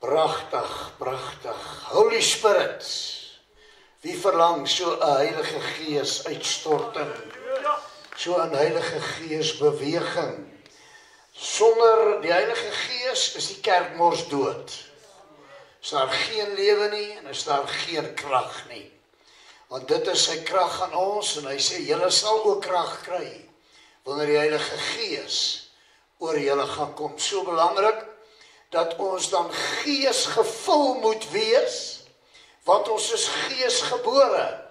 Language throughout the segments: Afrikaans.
Pragtig, pragtig. Holy Spirit. Wie verlang so 'n Heilige Gees uitstorting, so 'n Heilige Gees beweging. Sonder die Heilige Gees is die kerk mors dood. Is daar geen lewe nie en is daar geen krag nie. Want dit is sy krag aan ons en hy sê, julle sal ook krag kry wanneer die Heilige Gees oor julle gaan kom. So belangrik dat ons dan gees gevul moet wees, want ons is geesgebore.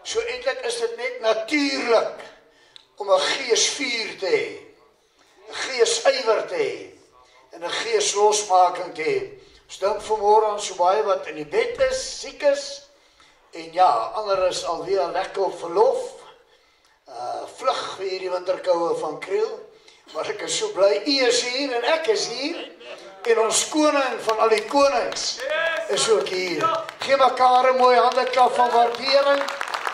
So eintlik is dit net natuurlik om 'n geesvuur te hê, 'n geesywer te hê en 'n geeslosmaking te hê. Ons dink vanmôre aan so baie wat in die bed is, siek is, en ja, ander is alweer lekker op verlof, vlug vir hierdie winterkoue van Kriel, maar ek is so bly, u is hier en ek is hier, en ons koning van al die konings is ook hier. Gee mekaar 'n mooi handeklap van waardering,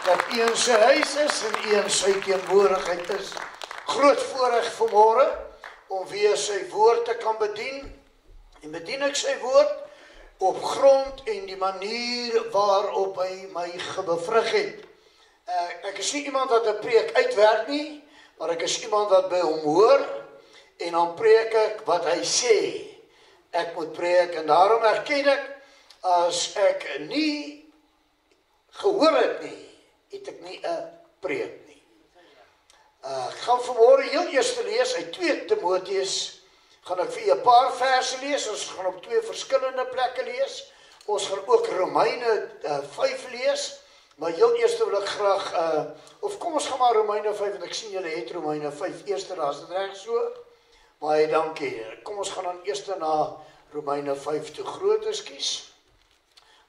dat u in sy huis is en u in sy teenwoordigheid is. Groot voorreg vanmôre, om weer sy woord te kan bedien, en bedien ek sy woord op grond en die manier waarop hy my gebevrig het. Ek is nie iemand wat 'n preek uitwerk nie, maar ek is iemand wat by hom hoor, en dan preek ek wat hy sê. Ek moet preek, en daarom erken ek, as ek nie gehoor het nie, het ek nie 'n preek nie. Ek gaan vanmôre heel eers lees uit 2 Timoteus, gaan ek vir u 'n paar verse lees, ons gaan op 2 verskillende plekke lees, ons gaan ook Romeine 5 lees, maar heel eers wil ek graag, of kom ons gaan maar Romeine 5, want ek sien julle het Romeine 5 eerste, daar is dit reg so? Baie dankie. Kom ons gaan dan eers na Romeine 5 te groot ekskuus.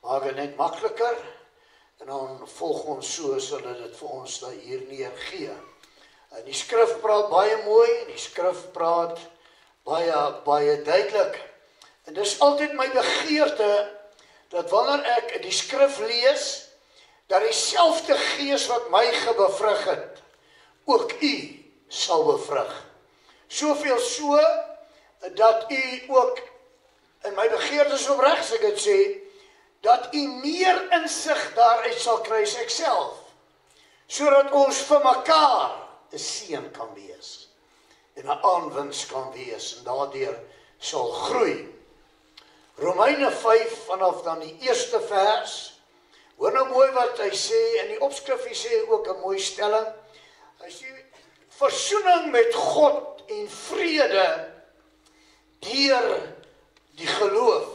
Maak dit net makliker en dan volg ons so sodat dit vir ons daar hier neergee. Die skrif praat baie mooi en die skrif praat baie duidelik. En dis altyd my begeerte dat wanneer ek die skrif lees, dat dieselfde gees wat my gebevrig het, ook u sal bevrug. Soveel so, dat u ook, in my begeerte is opreg, as ek dit sê, dat u meer insig daaruit sal kry as ek self, sodat ons vir mekaar 'n seën kan wees, en 'n aanwinst kan wees, en daardeur sal groei. Romeine 5, vanaf dan die eerste vers, hoor nou mooi wat hy sê, en die opskrif sê ook 'n mooi stelling, hy sê, versoening met God en vrede deur die geloof.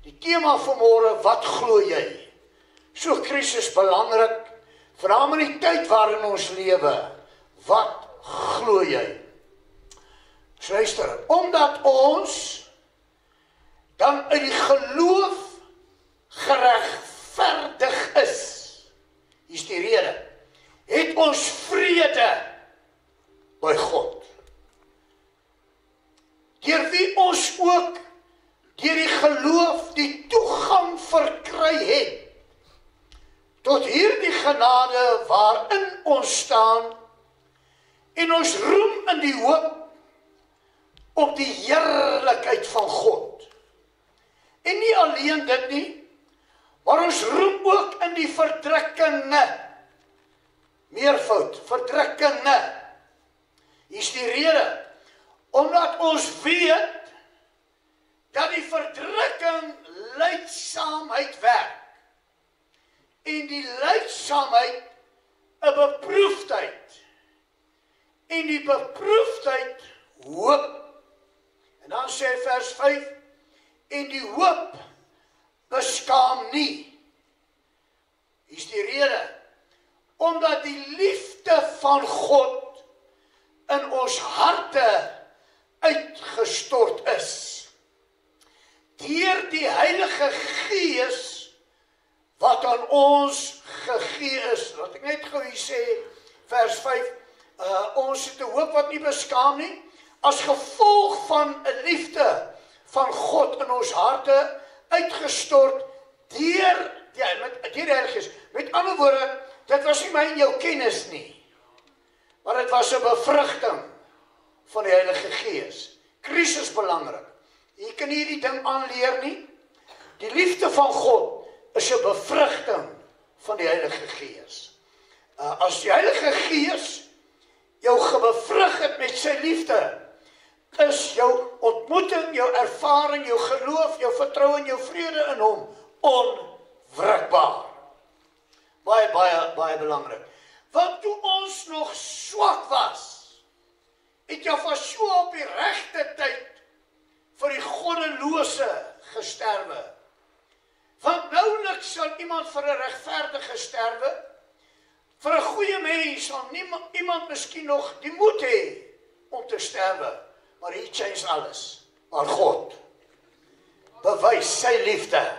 Die tema vanmôre, wat glo jy? So krisis belangrik, veral in die tyd waarin ons lewe, wat glo jy? Luister, omdat ons dan uit die geloof geregverdig is, hier's die rede, het ons vrede by God, deur wie ons ook deur die geloof die toegang verkry het tot hierdie genade waarin ons staan, en ons roem in die hoop op die heerlikheid van God. En nie alleen dit nie, maar ons roem ook in die verdrukkinge, meervoud, verdrukkinge. Hier's die rede, omdat ons weet dat die verdrukking lydsaamheid werk, en die lydsaamheid 'n beproefdheid, en die beproefdheid hoop. En dan sê vers 5, en die hoop beskaam nie. Hier's die rede, omdat die liefde van God in ons harte uitgestort is, deur die Heilige Gees wat aan ons gegee is. Laat ek net gou hier sê, vers 5, ons het 'n hoop wat nie beskaam nie, as gevolg van 'n liefde van God in ons harte uitgestort deur die Heilige Gees. Met ander woorde, dit was nie my en jou kennis nie, maar dit was 'n bevrugting van die Heilige Gees. Krisis belangrik. Jy kan nie die ding aanleer nie. Die liefde van God is 'n bevrugting van die Heilige Gees. As die Heilige Gees jou gebevrug het met sy liefde, is jou ontmoeting, jou ervaring, jou geloof, jou vertroue en jou vrede in hom onwrikbaar. Baie belangrik. Want toe ons nog swak was, het Jahweh op die regte tyd vir die goddelose gesterwe. Want nouliks sal iemand vir 'n regverdige sterwe. Vir 'n goeie mens sal iemand miskien nog die moed hê om te sterwe. Maar hy change alles. Maar God bewys sy liefde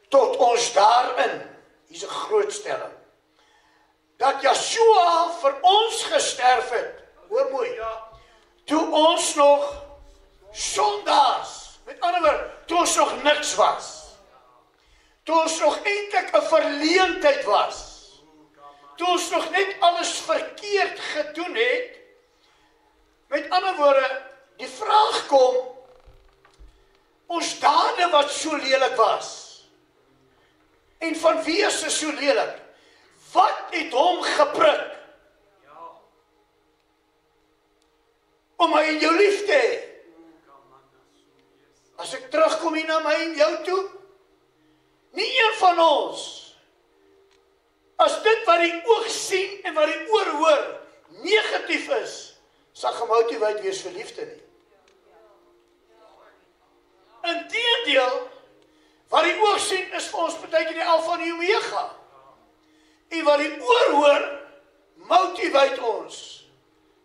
tot ons daarin. Hier's 'n groot stelling. Dat Yeshua vir ons gesterf het. Hoor mooi. Toe ons nog sondaars, met ander woorde, toe ons nog niks was. Toe ons nog eintlik 'n verleentheid was. Toe ons nog net alles verkeerd gedoen het. Met ander woorde, die vraag kom, ons dade wat so lelik was, en van wie is dit so lelik? Wat het hom geprik? Om my en jou lief te hê. As ek terugkom hier na my en jou toe, nie een van ons, as dit wat die oog sien en wat die oor hoor, negatief is, sal gemotiveerd wees vir liefde nie. Inteendeel, wat die oog sien is vir ons partykeer die alfa en die omega. En wat die oor hoor, motiveer ons.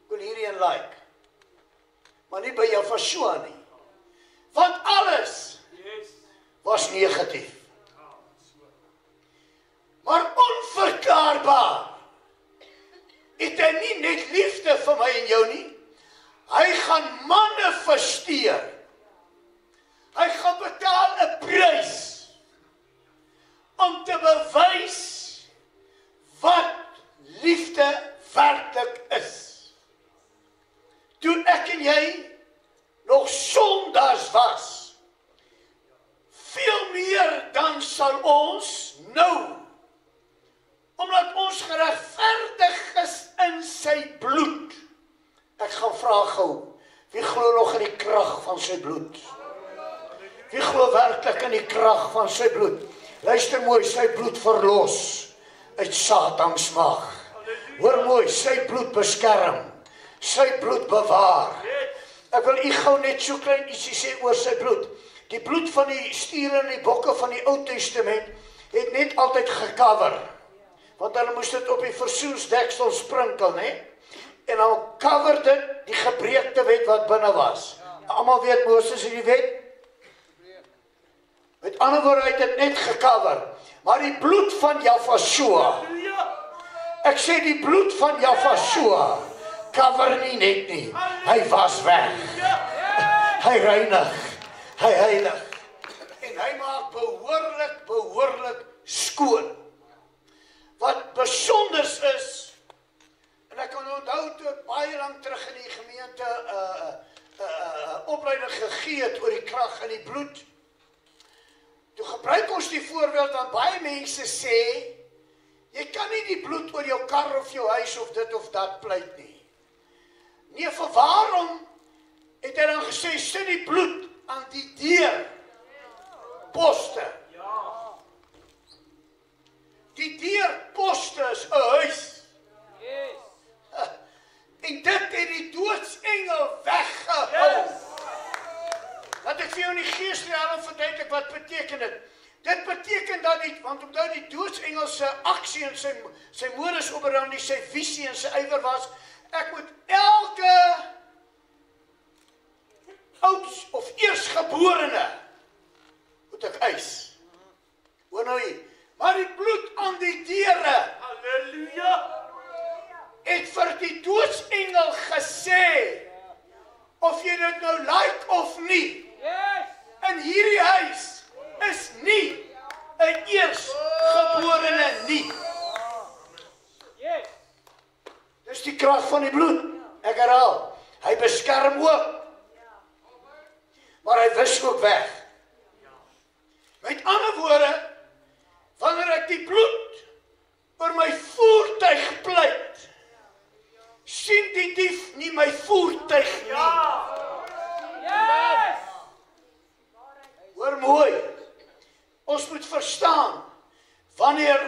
Ek wil hierdie een like. Maar nie by Yahweh nie. Want alles was negatief. Maar onverklaarbaar het hy nie net liefde vir my en jou nie. Hy gaan manifesteer. Hy gaan betaal 'n prys om te bewys wat liefde werklik is. Toe ek en jy nog sondaars was, veel meer dan sal ons nou, omdat ons geregverdig is in sy bloed. Ek gaan vra gou, wie glo nog in die krag van sy bloed? Wie glo werklik in die krag van sy bloed? Luister mooi, sy bloed verlos uit Satans mag. Hoor mooi, sy bloed beskerm, sy bloed bewaar. Ek wil u gou net so klein ietsie sê oor sy bloed. Die bloed van die stiere en die bokke van die Ou Testament het net altyd gecover. Want dan moes dit op die versoensdeksel sprinkel, né? En dan cover dit die gebreekte wet wat binne was. Almal weet Moses het die wet. Met ander woorde het dit net gecover. Maar die bloed van Jahweh, ek sê die bloed van Jahweh, cover nie net nie. Hy was weg. Hy reinig. Hy heilig. En hy maak behoorlik skoon. Wat besonders is, en ek kan onthou toe ek baie lang terug in die gemeente opleiding gegee het oor die krag in die bloed. Toe gebruik ons die voorbeeld dat baie mense sê, jy kan nie die bloed oor jou kar of jou huis of dit of dat pleit nie. Nee, vir waarom het hy dan gesê, sit die bloed aan die deurposte. Die deurposte is 'n huis. En dit het die doodsengel weggehou. Laat ek vir jou in die geestelike verduidelik wat beteken dit. Dit beteken dat die, want omdat die doodsengel se aksie en sy modus operandi, sy visie en sy ywer was, ek moet elke ouds of eersgeborene moet ek eis. Hoor nou hier, maar die bloed aan die deure, halleluja, het vir die doodsengel gesê, of jy dit nou like of nie, in hierdie huis is nie 'n eersgeborene nie. Dis die krag van die bloed. Ek herhaal, hy beskerm ook. Maar ook weg. Met ander woorde, wanneer ek die bloed oor my voertuig pleit, sien die dief nie my voertuig nie. Hoor mooi, ons moet verstaan, wanneer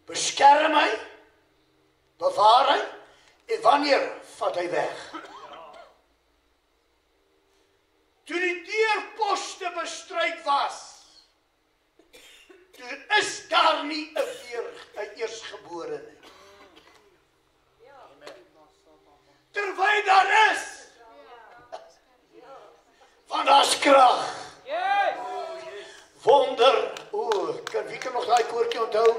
beskerm hy, bewaar hy, en wanneer vat hy weg. Toe die deurposte bestryd was, toe is daar nie 'n eersgebore nie. Terwyl daar is, want daar's krag. Wonder, wie kan nog daai koortjie onthou?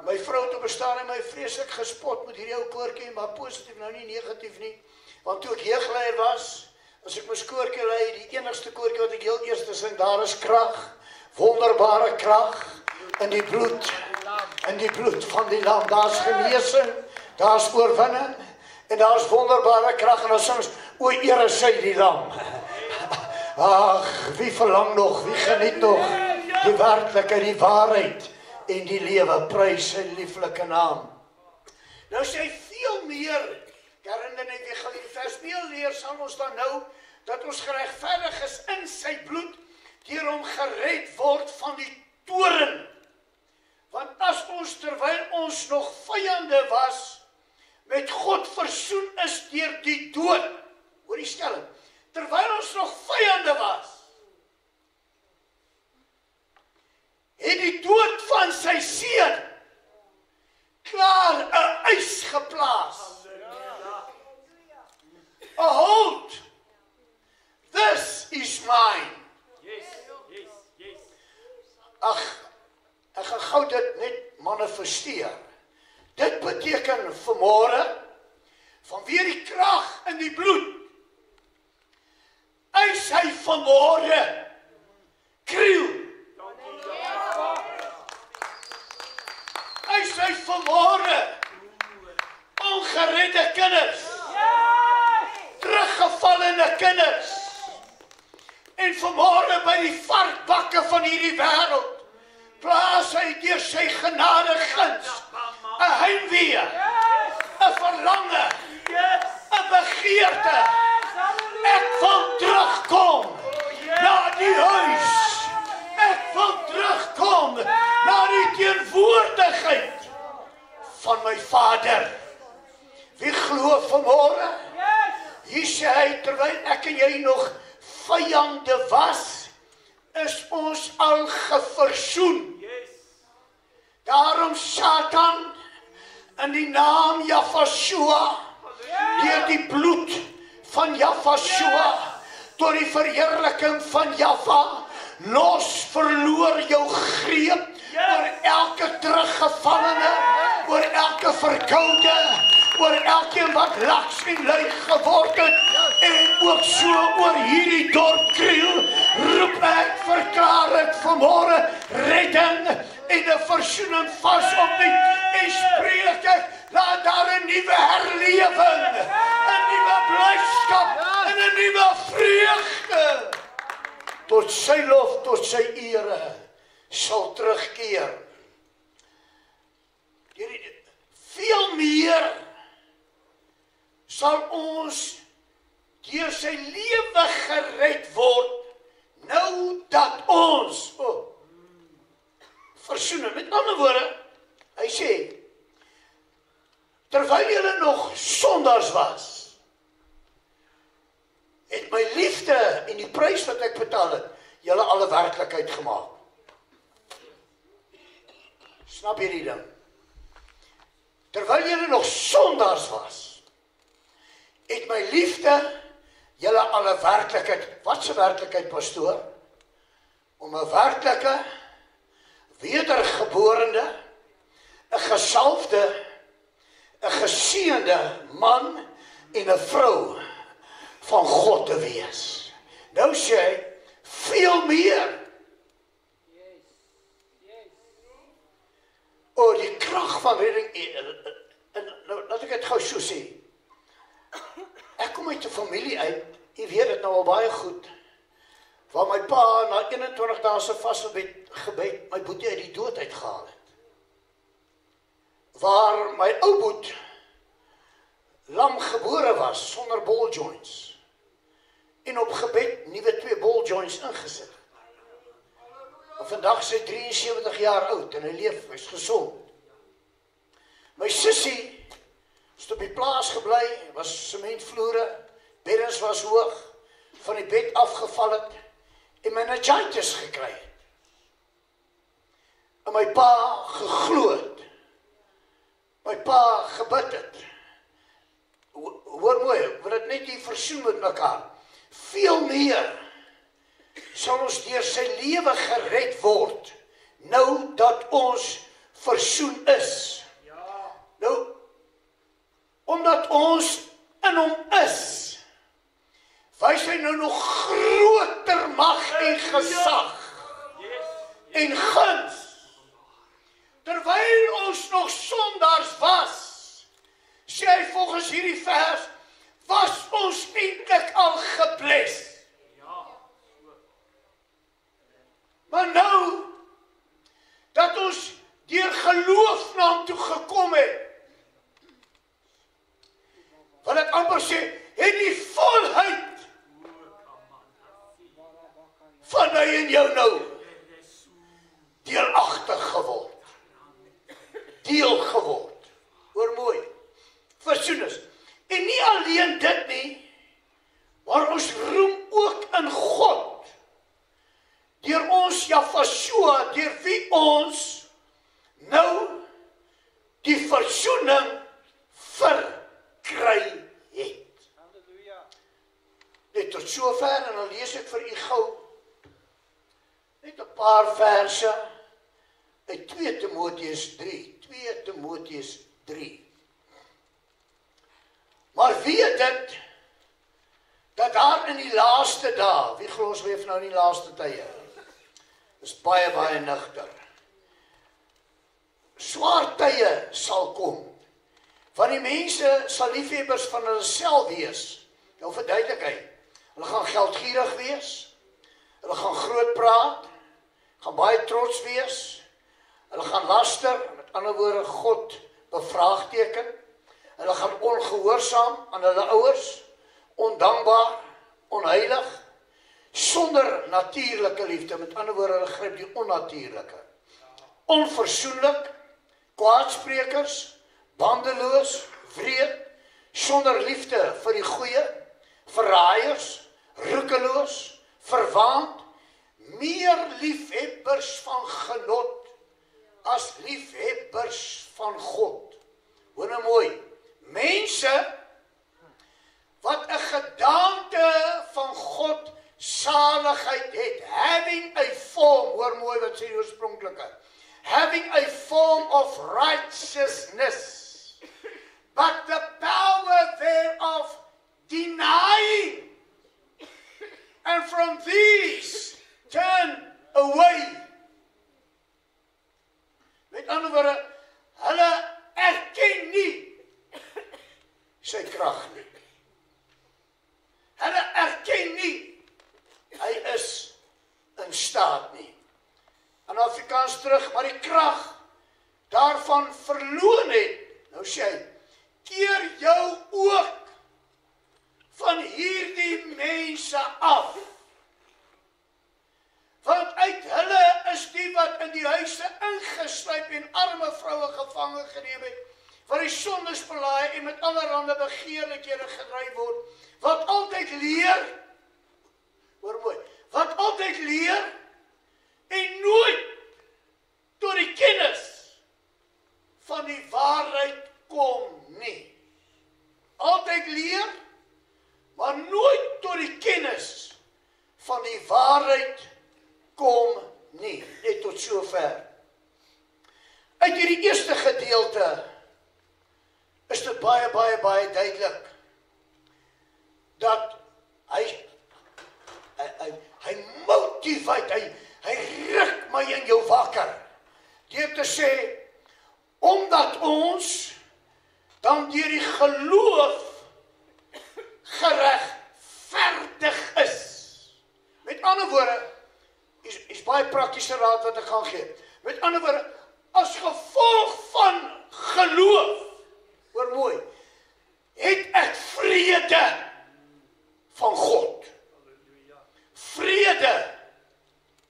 My vrou het op 'n stadium my vreeslik gespot met hierdie ou koortjie, maar positief nou nie negatief nie. Want toe ek jeugleier was, as ek my koortjie lei, die enigste koortjie wat ek heel eerste sing, daar is krag, wonderbare krag in die bloed van die lam. Daar's genesing, daar's oorwinning en daar's wonderbare krag en dan soms o ere sy die lam. Ag, wie verlang nog, wie geniet nog die werklikheid, die waarheid en die lewe, prys sy lieflike naam. Nou sê hy veel meer, herinner net weer gou die vers, veel leer sal ons dan nou, dat ons geregverdig is in sy bloed, deur hom gered word van die toren. Want as ons, terwyl ons nog vyande was, met God versoen is deur die dood, hoor die stelling, terwyl ons nog vyande was, het die dood van sy seun klaar 'n eis geplaas. Behold, this is mine. Ag, ek gaan gou dit net manifesteer. Dit beteken vanmôre, vanweer die krag in die bloed, eis hy vanmôre kriel. Eis hy vanmôre ongeredde kinders, teruggevallene kinders, en vanmôre by die varkbakke van hierdie wêreld, plaas hy deur sy genade guns 'n heimwee, 'n verlange, 'n begeerte. Ek wil terugkom na die huis. Ek wil terugkom na die teenwoordigheid van my Vader. Wie glo vanmôre? Hier sê hy, terwyl ek en jy nog vyande was, is ons al geversoen. Daarom Satan, in die naam Jahweh, deur die bloed van Jahweh, tot die verheerliking van Jahweh, los verloor jou greep oor elke teruggevallene, oor elke verkoude, oor elkeen wat laks en lui geword het, en ook so oor hierdie dorp kriel, roep ek, verklaar ek vanmôre redding en 'n versoening vas op nie, en spreek ek, laat daar 'n nuwe herlewing, 'n nuwe blydskap en 'n nuwe vreugde tot sy lof, tot sy ere sal terugkeer. Veel meer sal ons deur sy lewe gered word, nou dat ons versoening. Met ander woorde, hy sê, terwyl julle nog sondaars was, het my liefde en die prys wat ek betaal het, julle alle werklikheid gemaak. Snap jy die ding? Terwyl julle nog sondaars was, het my liefde julle alle werklikheid, wat se werklikheid, pastoor? Om 'n werklike, wedergeborene, 'n gesalfde, 'n geseënde man en 'n vrou van God te wees. Nou sê hy, veel meer. Die krag van redding, nou laat ek dit gou so sê. Ek kom uit 'n familie uit, jy weet dit nou al baie goed, waar my pa na 21 dae se vasgebed my boetie uit die dood uitgehaal het. Waar my ou boet lam gebore was, sonder ball joints, en op gebed nuwe 2 ball joints ingesit. En vandag is hy 73 jaar oud, en hy leef, hy is gesond. My sussie het op die plaas gebly, was sementvloere, beddens was hoog, van die bed afgeval het, en meningitis gekry het. En my pa geglo het, my pa gebid het. Hoor mooi, ek wil dit net hier versoen met mekaar. Veel meer sal ons deur sy lewe gered word, nou dat ons versoen is. Nou, omdat ons in hom is, wys hy nou nog groter mag en gesag en guns. Terwyl ons nog sondaars was, sê hy volgens hierdie vers, was ons eintlik al gebless. Maar nou, dat ons deur geloof na hom toe gekom het, wil ek amper sê, het die volheid van my en jou nou deelagtig geword. Deel geword. Hoor mooi. Versoen is. En nie alleen dit nie, maar ons roem ook in God. Deur ons Jahweh, deur wie ons nou die versoening verkry het. Net tot sover, en dan lees ek vir u gou net 'n paar verse uit 2 Timoteus 3. 2 Timoteus 3. Maar weet dit, dat daar in die laaste dae, wie glo ons leef nou in die laaste tye, is baie, baie nigter. Swaar tye sal kom, want die mense sal liefhebbers van hulle self wees. Nou verduidelik hy, hulle gaan geldgierig wees, hulle gaan groot praat, gaan baie trots wees, hulle gaan laster, met ander woorde God bevraagteken, hulle gaan ongehoorsaam aan hulle ouers, ondankbaar, onheilig, sonder natuurlike liefde, met ander woorde, hulle gryp die onnatuurlike, onversoenlik, kwaadsprekers, bandeloos, wreed, sonder liefde vir die goeie, verraaiers, roekeloos, verwaand, meer liefhebbers van genot as liefhebbers van God. Hoor nou mooi, mense wat 'n gedaante van God saligheid het, having a form, hoor mooi wat sê die oorspronklike, having a form of righteousness, but the power thereof denying, and from these turn away. Met ander woorde, hulle erken nie sy krag nie. Hulle erken nie, hy is in staat nie. In Afrikaans terug, maar die krag daarvan verloon het. Nou sê hy, keer jou ook van hierdie mense af. Want uit hulle is die wat in die huise ingesluip en arme vroue gevange geneem het, wat die sondes belaai en met allerhande begeerlikhede gedryf word, wat altyd leer, hoor mooi, wat altyd leer en nooit tot die kennis van die waarheid kom nie. Altyd leer, maar nooit tot die kennis van die waarheid kom nie. Net tot sover. Uit hierdie eerste gedeelte is dit baie, baie, baie duidelik dat hy motiveer, hy ruk my in jou wakker, deur te sê, omdat ons dan deur die geloof geregverdig is. Met ander woorde, baie praktiese raad wat ek gaan gee. Met ander woorde, as gevolg van geloof, hoor mooi, het ek vrede van God. Vrede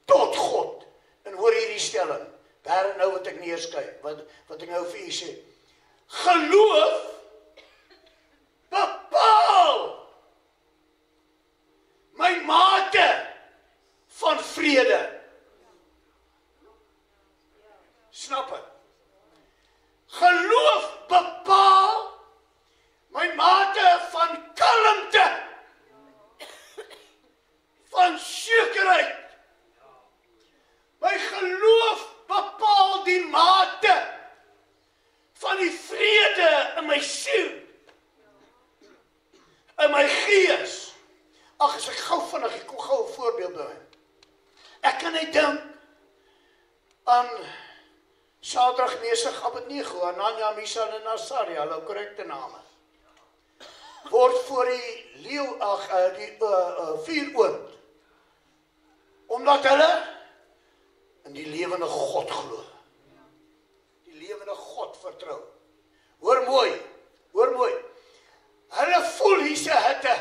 tot God. En hoor hierdie stelling, daar nou wat ek neerskryf, wat ek nou vir u sê. Geloof bepaal my mate van vrede. Snap het? Geloof bepaal my mate van kalmte, van sekerheid. My geloof bepaal die mate van die vrede in my siel, in my gees. Ag, as ek gou vinnig, ek kom gou 'n voorbeeld bring. Ek kan net dink aan Sadrag, Mesach, Abednego, Anania, Mishael en Azaria, hulle korrekte name. Word voor die leeu, die vuuroond, omdat hulle in die lewende God glo. Die lewende God vertrou. Hoor mooi, hoor mooi. Hulle voel hierse hitte.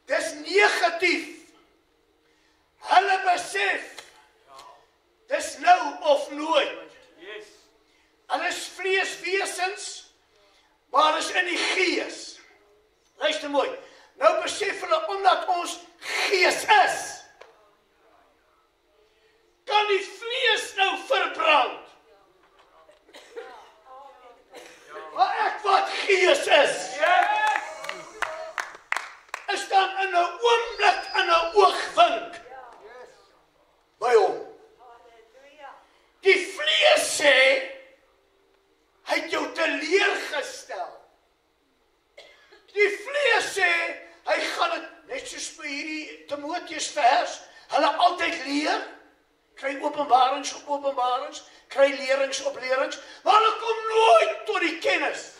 Dis negatief. Hulle besef, dis nou of nooit. Hulle is vleeswesens, maar is in die gees. Luister mooi. Nou besef hulle, omdat ons gees is, kan die vlees nou verbrand. Maar ek wat gees is dan in 'n oomblik, in 'n oogwink by hom. Die vlees sê, hy het jou teleurgestel. Die vlees sê, hy gaan het, net soos by hierdie Timoteus vers, hulle altyd leer, kry openbarings op openbarings, kry lerings op lerings, maar hulle kom nooit tot die kennis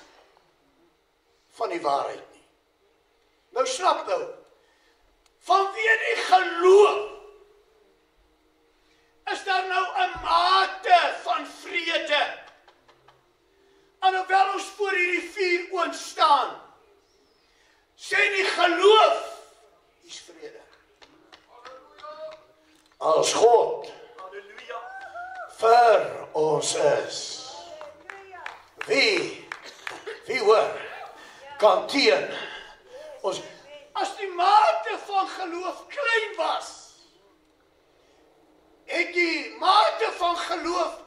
van die waarheid nie. Nou snap nou, vanweë die geloof, is daar nou 'n mate van vrede. Alhoewel ons voor hierdie vuuroond staan, sê die geloof, is vrede. As God vir ons is, wie hoor, kan teen ons. As die mate van geloof klein was, het die mate van geloof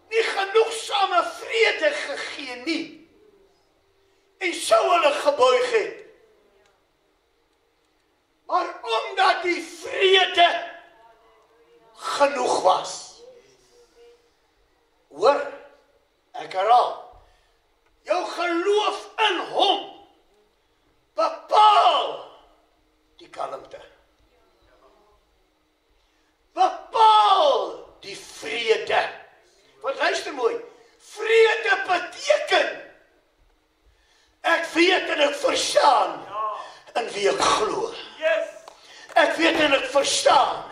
nie genoegsame vrede gegee nie, en sou hulle gebuig het. Maar omdat die vrede genoeg was, hoor, ek herhaal, jou geloof in hom bepaal die kalmte. Bepaal die vrede. Want luister mooi, vrede beteken, ek weet en ek verstaan in wie ek glo. Ek weet en ek verstaan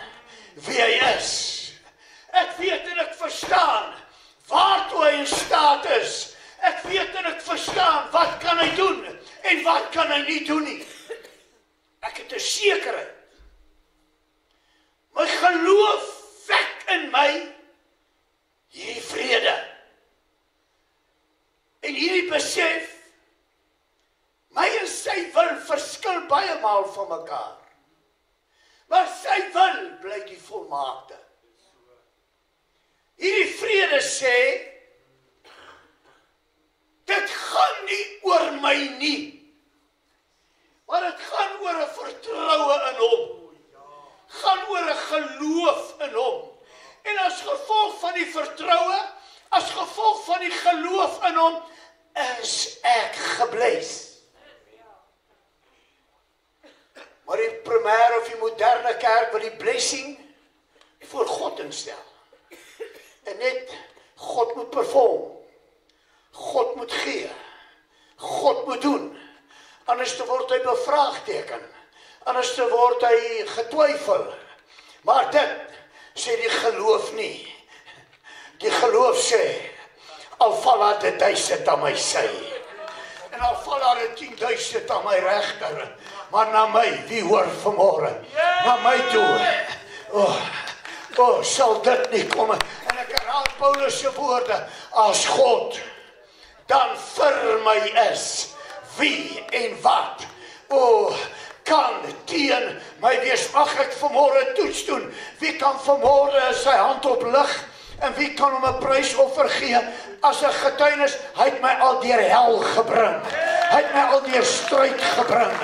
wie hy is. Ek weet en ek verstaan waartoe hy in staat is. Ek weet en ek verstaan wat kan hy doen en wat kan hy nie doen nie. Ek het 'n sekerheid. My geloof wek in my hierdie vrede. En hierdie besef, my en sy wil verskil baie maal van mekaar. Maar sy wil bly die volmaakte. Hierdie vrede sê, dit gaan nie oor my nie, maar dit gaan oor 'n vertroue in hom. Gaan oor 'n geloof in hom. En as gevolg van die vertroue, as gevolg van die geloof in hom, is ek geblys. Maar die primêre of die moderne kerk wil die blessing voor God instel. En net God moet perform. God moet gee. God moet doen. Anders word hy bevraagteken. Anders word hy getwyfel. Maar dit sê die geloof nie. Die geloof sê, al val daar 1000 aan my sy, en al val daar 10.000 aan my regter, maar na my, wie hoor vanmôre? Na my toe. Sal dit nie kom. En ek herhaal Paulus se woorde, as God dan vir my is, wie en wat, kan teen my wees. Mag ek vanmôre toets doen, wie kan vanmôre sy hand oplig, en wie kan hom 'n prysoffer gee, as 'n getuienis, hy het my al deur hel gebring, hy het my al deur stryd gebring,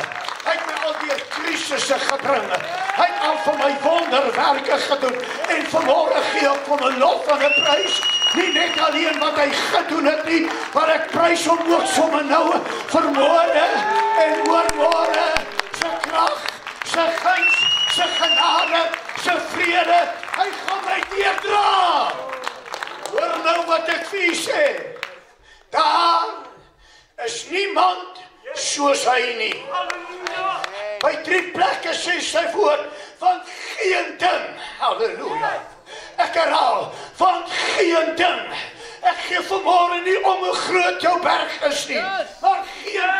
hy het my al deur krisisse gebring, hy het al vir my wonderwerke gedoen, en vanmôre gee ek hom 'n lof en 'n prys, nie net alleen wat hy gedoen het nie, maar ek prys hom ook sommer nou, vermoorde en oormôre, sy krag, sy guns, sy genade, sy vrede, hy gaan my deurdra. Hoor nou wat ek vir u sê, daar is niemand soos hy nie. By 3 plekke sê sy woord, want geen ding, halleluja, ek herhaal, want geen ding, ek gee vanmôre nie om hoe groot jou berg is nie, maar geen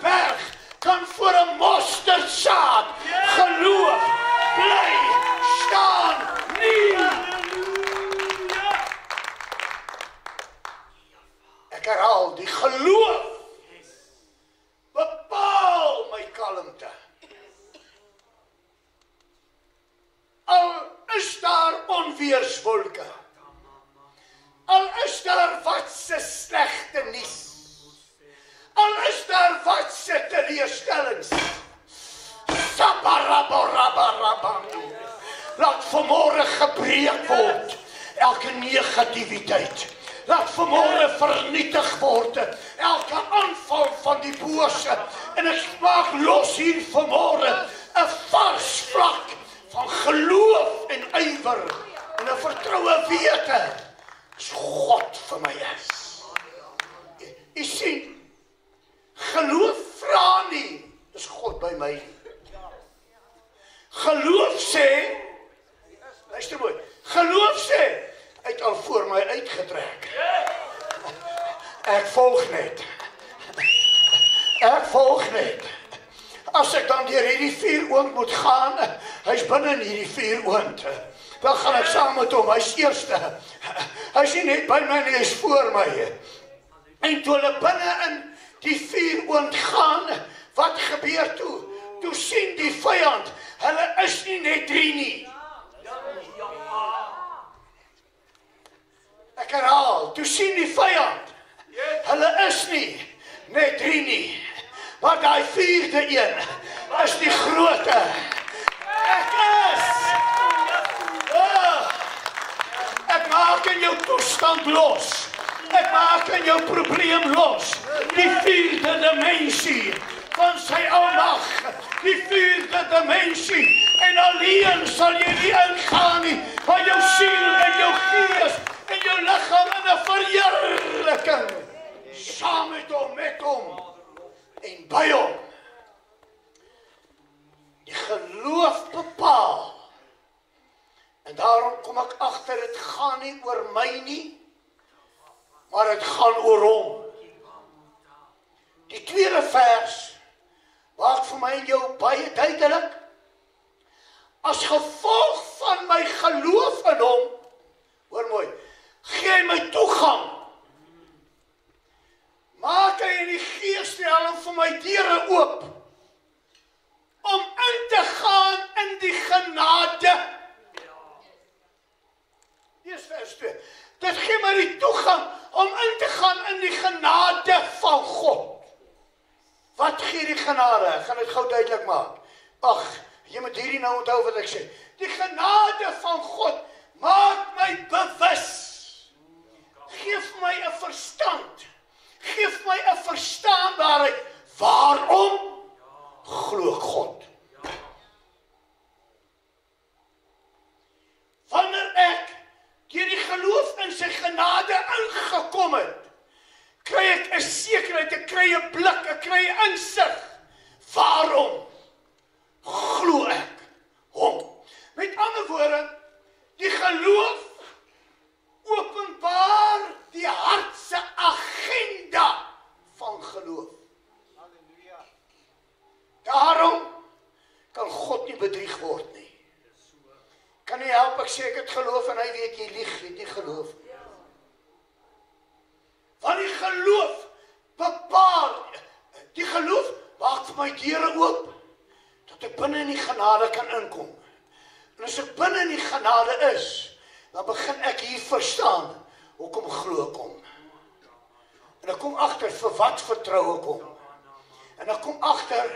berg, kan voor 'n mosterdsaad geloof bly staan nie. Ek herhaal, die geloof bepaal my kalmte. Al is daar onweerswolke, al is daar wat se slegte nuus, al is daar wat se teleurstellings, laat vanmôre gebreek word elke negativiteit, laat vanmôre vernietig word elke aanval van die bose, en ek maak los hier vanmôre 'n vars vlak van geloof en ywer en 'n vertroue wete, as God vir my is. U sien, geloof vra nie, is God by my nie. Geloof sê, luister mooi, geloof sê, hy het al voor my uitgetrek. Ek volg net. As ek dan deur hierdie 4 oond moet gaan, hy's binne in hierdie 4 oond, dan gaan ek saam met hom, hy's eerste. Hy's nie net by my nie, hy's voor my. En toe hulle binne in die 4 oond gaan, wat gebeur toe? Toe sien die vyand, hulle is nie net 3 nie. Ek herhaal, toe sien die vyand, hulle is nie net 3 nie, maar daai 4de een is die groote. Ek maak in jou toestand los, ek maak in jou probleem los, die 4de dimensie van sy almag, die 4de dimensie, en alleen sal jy nie ingaan nie, maar jou siel en jou gees en jou liggaam in 'n verheerliking, saam met hom, en by hom. Die geloof bepaal, en daarom kom ek agter, dit gaan nie oor my nie, maar dit gaan oor hom. Die tweede vers, maak vir my en jou baie duidelik, as gevolg van my geloof in hom, hoor mooi, gee hy my toegang, maak hy in die gees al vir my deure oop, om in te gaan in die genade. Hier is vers 2, dit gee my die toegang, om in te gaan in die genade van God. Wat gee die genade? Ek gaan dit gou duidelik maak. Ag, jy moet hierdie nou onthou wat ek sê. Die genade van God maak my bewus. Geef my 'n verstand. Geef my 'n verstaanbaarheid. Waarom glo ek God? Wanneer ek deur die geloof in sy genade ingekom het, kry ek 'n sekerheid, ek kry 'n blik, ek kry 'n insig. Waarom glo ek hom? woorde, die geloof openbaar die hartse agenda van geloof. Daarom kan God nie bedrieg word nie. Kan nie help, ek sê ek het geloof en hy weet jy lieg, het nie geloof. Want die geloof bepaal, die geloof maak vir my deure oop, dat ek binne in die genade kan inkom. En as ek binne in die genade is, dan begin ek hier verstaan, hoekom glo kom. En ek kom agter vir wat vertroue kom. En ek kom agter,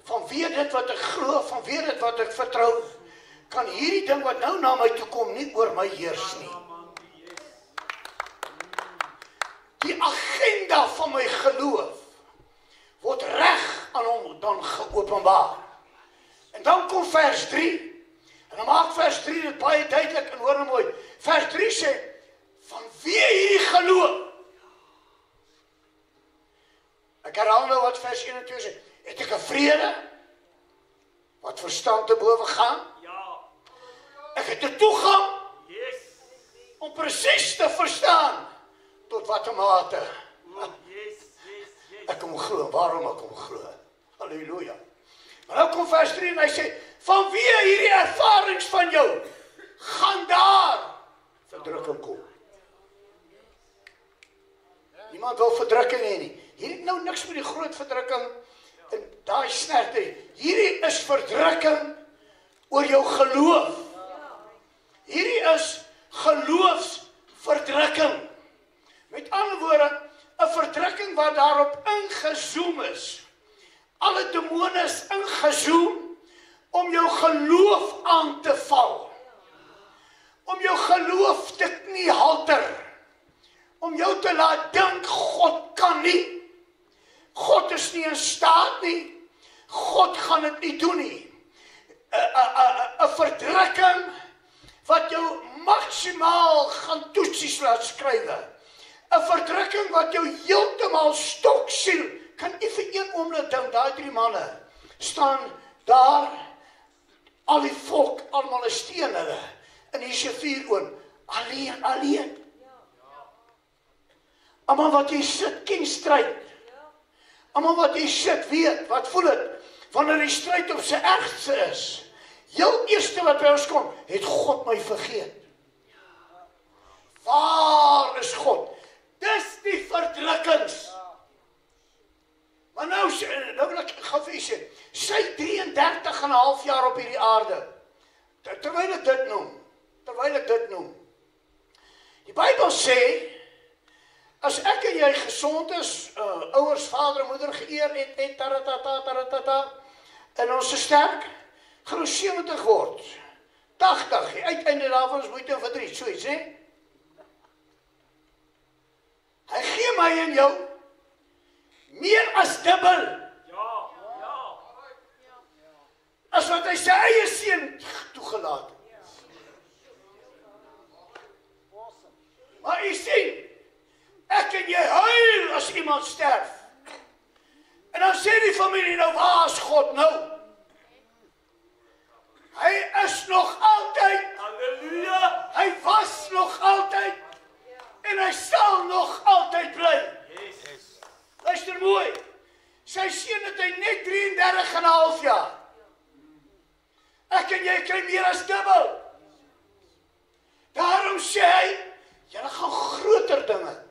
vanweer dit wat ek glo, vanweer dit wat ek vertrou, kan hierdie ding wat nou na my toe kom, nie oor my heers nie. Die agenda van my geloof, word reg aan hom dan geopenbaar. En dan kom vers 3, en dan maak vers 3 dit baie duidelik, en hoor nou mooi, vers 3 sê, vanweer hierdie geloof, ek herhaal nou wat vers 1 en 2 sê, het ek 'n vrede, wat verstand te bowe gaan, ek het 'n toegang, om presies te verstaan, tot watter mate, ek kom glo, waarom ek kom glo, halleluja. Maar nou kom vers 3 en hy sê, vanweer hierdie ervarings van jou, gaan daar verdrukking kom. Niemand wil verdrukking hê nie. Hier het nou niks met die groot verdrukking en daai snerte. Hierdie is verdrukking oor jou geloof. Hierdie is geloofsverdrukking. Met ander woorde, 'n verdrukking wat daarop ingezoom is. Alle demone is ingezoom om jou geloof aan te val. Om jou geloof te kniehalter. Om jou te laat dink, God kan nie. God is nie in staat nie. God gaan dit nie doen nie. 'n verdrukking wat jou maksimaal gaan toetsies laat skrywe. 'n verdrukking wat jou heeltemal stoksiel. Kan nie vir een oomblik dink, daai 3 manne staan daar, al die volk, almal is teen hulle, en hier is 'n vuuroon, alleen. Almal wat hier sit, ken stryd. Almal wat hier sit, weet, wat voel het, wanneer die stryd op sy ergste is. Heel eerste wat by ons kom, het God my vergeet. Waar is God? Dis die verdrukkings. Maar nou wil ek gou vir u sê, sy 33,5 jaar op hierdie aarde, terwyl ek dit noem, die Bybel sê, as ek en jy gesond is, ouers, vader, moeder geëer het, taratata, en ons is sterk, gaan ons 70 word, 80, die uiteinde daarvan is moeite en verdriet, soos, hè? Hy gee my en jou meer as dubbel. As wat hy sy eie seun toegelaat het. Maar u sien, ek en jy huil as iemand sterf. En dan sê die familie nou, waar is God nou? Hy is nog altyd. Halleluja. Hy was nog altyd. En hy sal nog altyd bly. Luister mooi. Sy seun het hy net 33,5 jaar. Ek en jy kry meer as dubbel. Daarom sê hy, julle gaan groter dinge.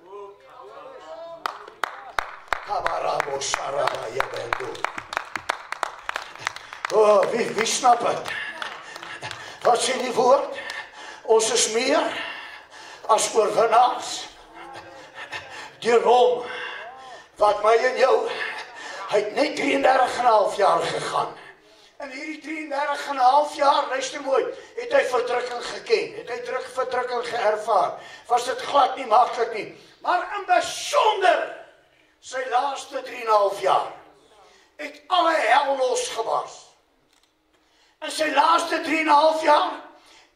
Kabarabo sharaba yabendo. Oh, wie snap het? Wat sê die woord? Ons is meer as oorwinnaars. Deur hom wat my en jou, hy het net 33,5 jaar gegaan. En hierdie 33,5 jaar, luister mooi, het hy verdrukking geken, het hy verdrukking geervaar. Was dit glad nie maklik nie, maar in besonder sy laaste 3,5 jaar het alle hel losgebars. In sy laaste 3,5 jaar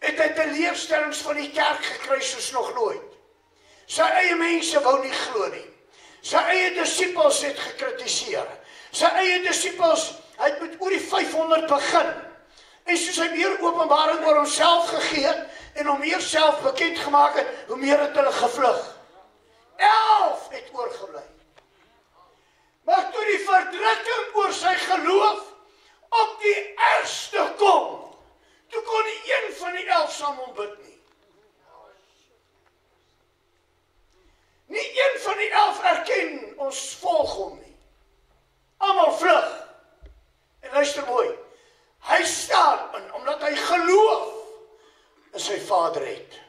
het hy teleurstellings van die kerk gekry soos nog nooit. Sy eie mense wou nie glo nie. Sy eie disippels het gekritiseer. Sy eie disippels, hy het met oor die 500 begin. En soos hy meer openbaring oor homself gegee het, en hom meer self bekend gemaak het, hoe meer het hulle gevlug. 11 het oorgebly. Maar toe die verdrukking oor sy geloof op die ergste kom, toe kon nie een van die 11 saam hom bid nie. Nie een van die 11 erken, ons volg hom nie. Almal vlug. En luister mooi, hy staan in, omdat hy geloof in sy Vader het.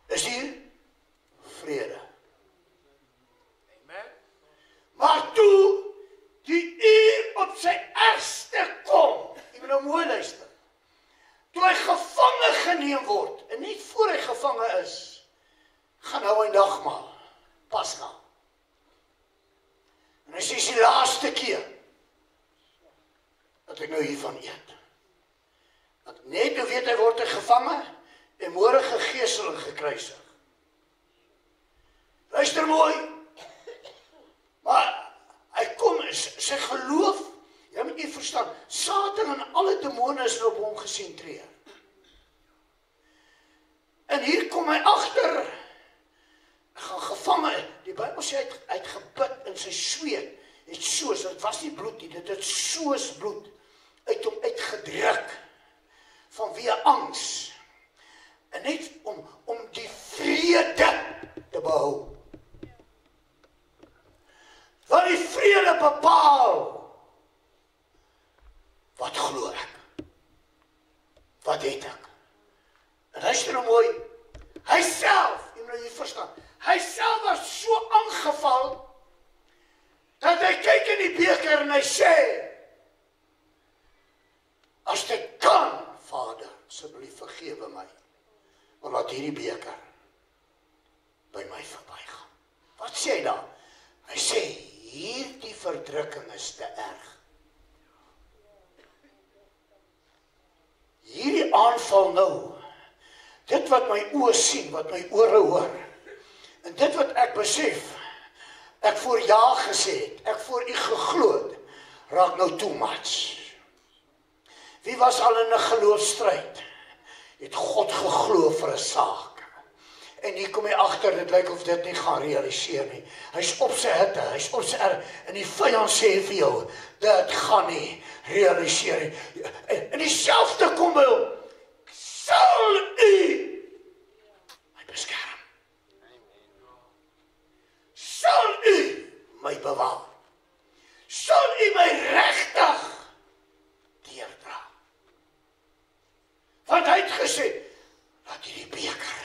Is hier vrede. Amen. Maar toe die uur op sy ergste kom, jy moet nou mooi luister, toe hy gevange geneem word, en net voor hy gevange is, gaan nou 'n nagmaal, Pasga. En dit is die laaste keer dat ek nou hiervan eet. Want net nou weet hy word hy gevange en môre gegeesel en gekruisig. Luister mooi. Maar hy kom, sy geloof, jy moet nie verstaan, Satan en alle demone is op hom gesentreer. En hier kom hy agter, gaan gevange, die Bybel sê hy het gebid in sy sweet, het soos, dit was nie bloed nie, dit het soos bloed, uit hom uitgedruk, vanweë angs, en net om die vrede te behou. Want die vrede bepaal, wat glo ek? Wat het ek? En luister nou mooi, hy self, jy moet hier verstaan, hy self was so aangeval, dat hy kyk in die beker en hy sê, as dit kan, Vader, asseblief vergewe my, want laat hierdie beker by my verbygaan. Wat sê hy dan? Hy sê, hierdie verdrukking is te erg. Hierdie aanval nou, dit wat my oë sien, wat my ore hoor, en dit wat ek besef, ek voor ja gesê het, ek voor u geglo het, raak nou too much. Wie was al in 'n geloofstryd? Het God geglo vir 'n saak. En hier kom hy agter, dit lyk of dit nie gaan realiseer nie. Hy's op sy hitte, hy's op sy en die vyand sê vir jou, dit gaan nie realiseer nie. En dieselfde kom by hom, sal u my beskerm? Sal u my bewaar? Sal u my regtig deurdra? Want hy het gesê, laat hierdie beker.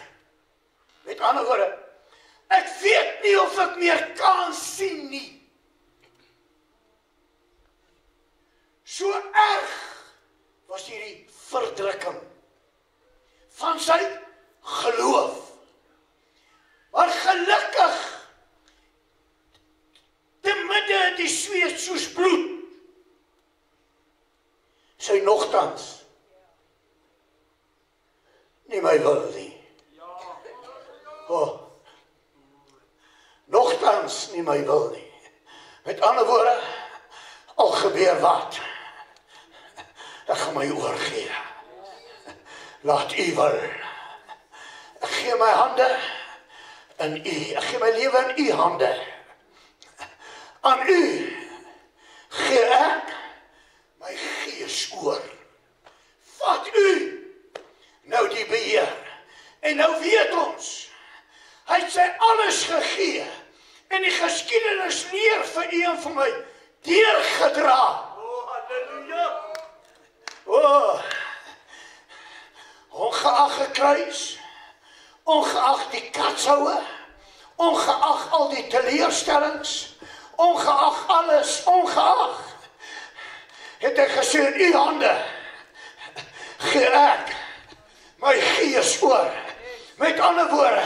Met ander woorde, ek weet nie of ek meer kan sien nie. So erg was hierdie verdrukking van sy geloof. Maar gelukkig, te midde die sweet soos bloed, sy nogtans nie my wil nie. Oh, nogtans nie my wil nie. Met ander woorde, al gebeur wat, ek gaan my oorgee. Laat u wil. Ek gee my hande in u. Ek gee my lewe in u hande. Aan u gee ek my gees oor. Vat u nou die beheer. En nou weet ons, hy het sy alles gegee en die geskiedenis leer vir u en vir my deurgedra. Oh, halleluja. Oh, ongeag gekruis, ongeag die katshoue, ongeag al die teleurstellings, ongeag alles, ongeag, het hy gesê in u hande, gee ek my gees oor. Met ander woorde,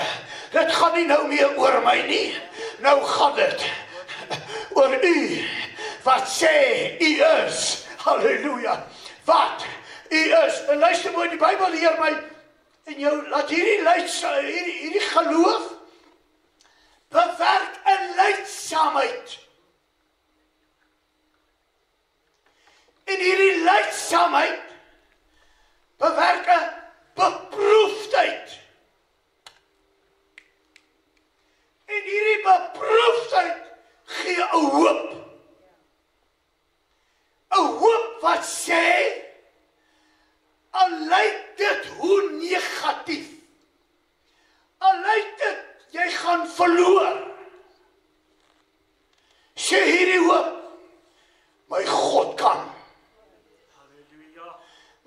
dit gaan nie nou meer oor my nie, nou gaan dit oor u, wat sê u is, halleluja, wat u is. En luister mooi, die Bybel leer my, en jou, laat hierdie geloof, bewerk in lydsaamheid. En hierdie lydsaamheid, gehoorsaamheid bewerk 'n beproefdheid. En hierdie beproefdheid gee 'n hoop. 'n Hoop wat sê, al lyk dit hoe negatief, al lyk dit jy gaan verloor, sê hierdie hoop, my God kan.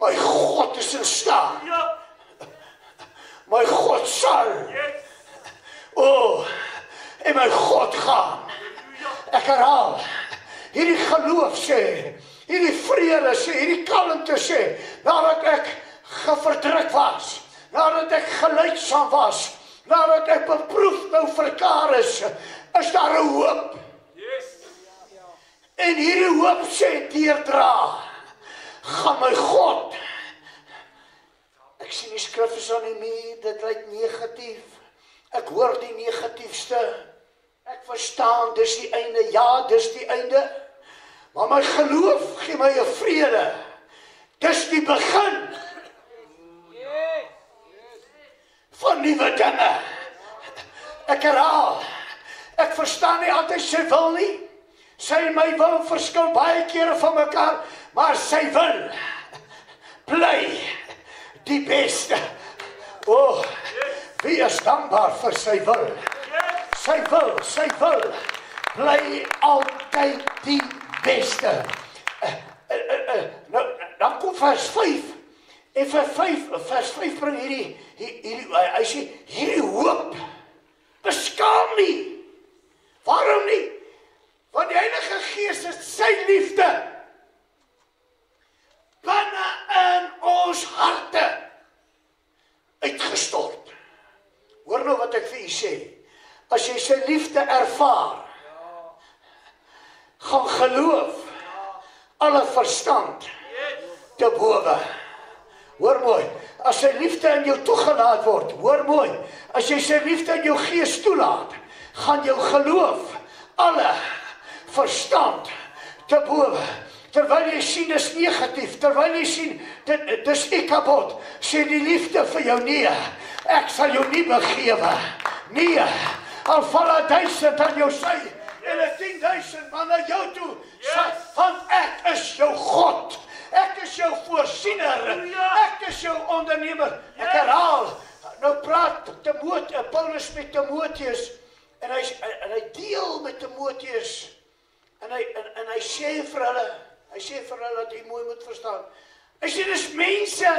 My God is in staat. My God sal. En my God gaan. Ek herhaal, hierdie geloof sê, hierdie vrede sê, hierdie kalmte sê, nadat ek geverdruk was, nadat ek gelydsaam was, nadat ek beproef nou verklaar is daar 'n hoop. En hierdie hoop sê, deurdra, gaan my God. Ek sien die skrif is aan die muur, dit lyk negatief. Ek hoor die negatiefste. Ek verstaan, dis die einde. Ja, dis die einde. Maar my geloof gee my 'n vrede. Dis die begin van nuwe dinge. Ek herhaal, ek verstaan nie altyd sy wil nie. Sy en my wil verskil baie kere van mekaar, maar sy wil bly die beste. Wie is dankbaar vir sy wil? Sy wil bly altyd die beste. Nou, dan kom vers 5. En vers 5 bring hierdie hy sê, hierdie hoop beskaam nie. Waarom nie? Want die Heilige Gees is sy liefde binne in ons harte uitgestort. Hoor nou wat ek vir u sê. As jy sy liefde ervaar, gaan geloof alle verstand te bowe. Hoor mooi, as sy liefde in jou toegelaat word, hoor mooi, as jy sy liefde in jou gees toelaat, gaan jou geloof alle verstand te bowe. Terwyl jy sien dis negatief, terwyl jy sien dis ek kapot, sê die liefde vir jou nee, ek sal jou nie begewe. Nee, al val 1000 aan jou sy en 10.000 maar na jou toe, want ek is jou God. Ek is jou voorsiener. Ek is jou ondernemer. Ek herhaal, nou praat Paulus met Timoteus en hy deel met Timoteus en hy sê vir hulle, dat jy mooi moet verstaan. Hy sê dis mense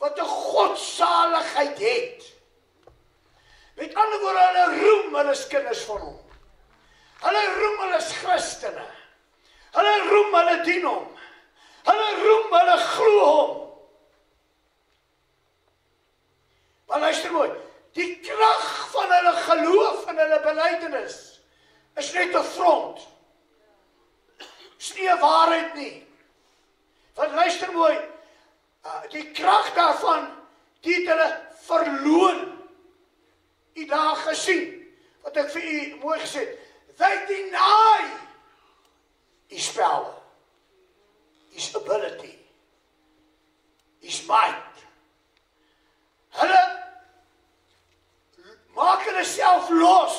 wat 'n godsaligheid het. Met ander woorde, hulle roem hulle is kinders van hom. Hulle roem hulle is Christene. Hulle roem hulle dien hom. Hulle roem hulle glo hom. Maar luister mooi, die krag van hulle geloof en hulle belydenis is net 'n front. Is nie 'n waarheid nie. Want luister mooi, die krag daarvan, die het hulle verloon. U daar gesien, wat ek vir u mooi gesê het, they deny his power, his ability, his might. Hulle maak hulle self los.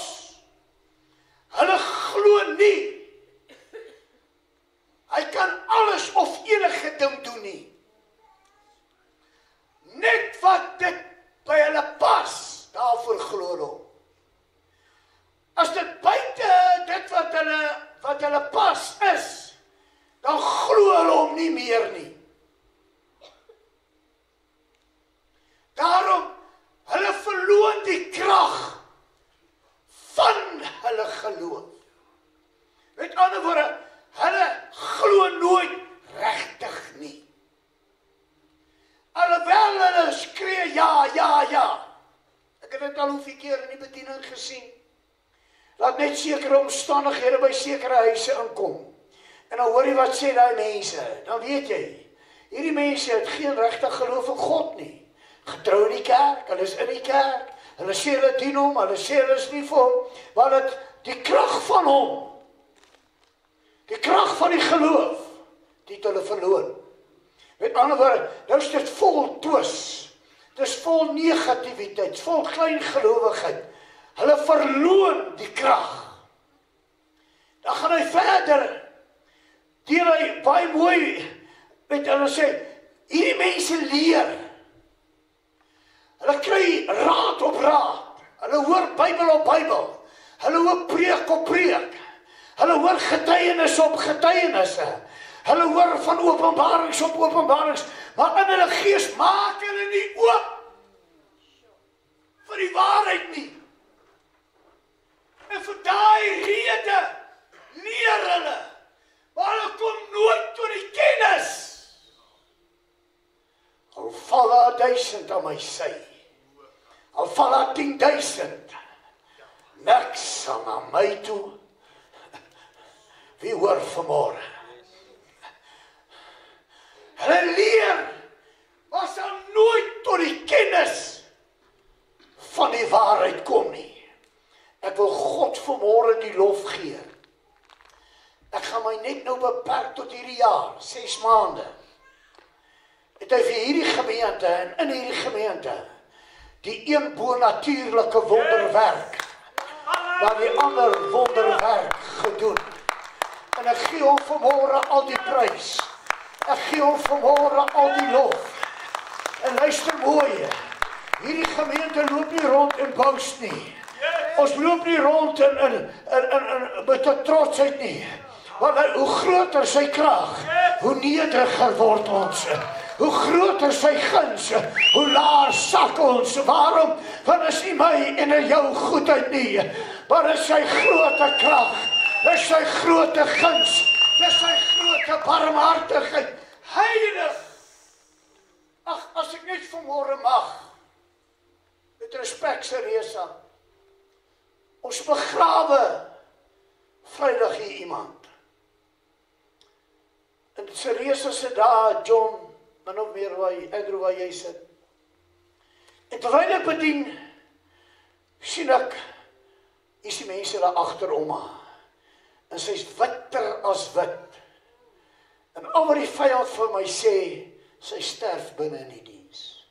Hulle glo nie. Hy kan alles of enige ding doen nie. Net wat dit by hulle pas, daarvoor glo hulle. As dit buite dit wat hulle pas is, dan glo hulle hom nie meer nie. Daarom, hulle verloon die krag van hulle geloof. Met ander woorde, hulle glo nooit regtig nie. Alhoewel hulle skree ja. Ek het dit al hoeveel keer in die bediening gesien. Laat net sekere omstandighede by sekere huise inkom. En dan hoor jy wat sê daai mense. Dan weet jy, hierdie mense het geen regte geloof in God nie. Getrou in die kerk, hulle is in die kerk. Hulle sê hulle dien hom, hulle sê hulle is nie vir hom. Maar dit die krag van hom, die krag van die geloof, die het hulle verloor. Met ander woorde, nou is dit vol twis. Dit is vol negativiteit, vol kleingelowigheid. Hulle verloon die krag. Dan gaan hy verder, deur hy baie mooi, met hulle sê, hierdie mense leer. Hulle kry raad op raad. Hulle hoor Bybel op Bybel. Hulle hoor preek op preek. Hulle hoor getuienis op getuienisse. Hulle hoor van openbarings op openbarings. Maar in hulle gees maak hulle nie oop vir die waarheid nie. En vir daai rede leer hulle. Maar hulle kom nooit tot die kennis. Al val daar 1000 aan my sy. Al val daar 10.000. Niks sal na my toe. Wie hoor vanmôre? Hulle leer, maar sal nooit tot die kennis van die waarheid kom nie. Ek wil God vanmôre die lof gee. Ek gaan my net nou beperk tot hierdie jaar, 6 maande. Het hy vir hierdie gemeente en in hierdie gemeente die een bonatuurlike wonderwerk, waar die ander wonderwerk gedoen. En ek gee hom vanmôre al die prys. Ek gee hom vanmôre al die lof. En luister mooi, hierdie gemeente loop nie rond in boast nie. Ons loop nie rond met 'n trotsheid nie. Want hoe groter sy krag, hoe nederiger word ons. Hoe groter sy guns, hoe laer sak ons. Waarom? Want is nie my en jou goedheid nie, maar is sy grote krag, is sy grote guns, is sy grote barmhartigheid. Heilig! Ag, as ek net vanmôre mag, met respek, Seresa, ons begrawe Vrydag hier iemand. En Seresa se daar, John, min of meer Andrew waar jy sit. En terwyl ek bedien, sien ek, is die mense daar agterom haar. En sy's witter as wit. En al wat die vyand vir my sê, sy sterf binne in die diens.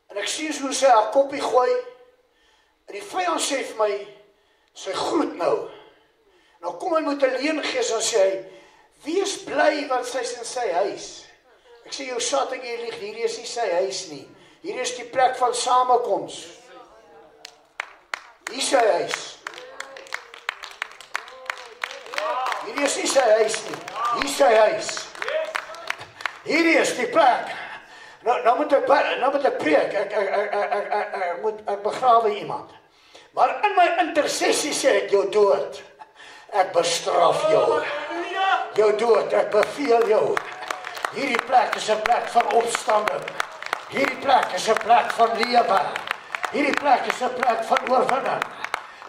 En ek sien hoe sy haar koppie gooi, en die vyand sê vir my, sy groet nou. Nou kom hy met 'n leengees en sê hy, wees bly want sy's in sy huis. Ek sê jou Satan, jy lieg, hierdie is nie sy huis nie. Hierdie is die plek van samekoms. Hier is sy huis. Hierdie is nie sy huis nie. Hier is sy huis. Hierdie is die plek. Nou moet ek preek. Ek begrawe iemand. Maar in my intersessie sê ek jou dood. Ek bestraf jou. Jou dood, ek beveel jou. Hierdie plek is 'n plek van opstanding. Hierdie plek is 'n plek van lewe. Hierdie plek is 'n plek van oorwinning.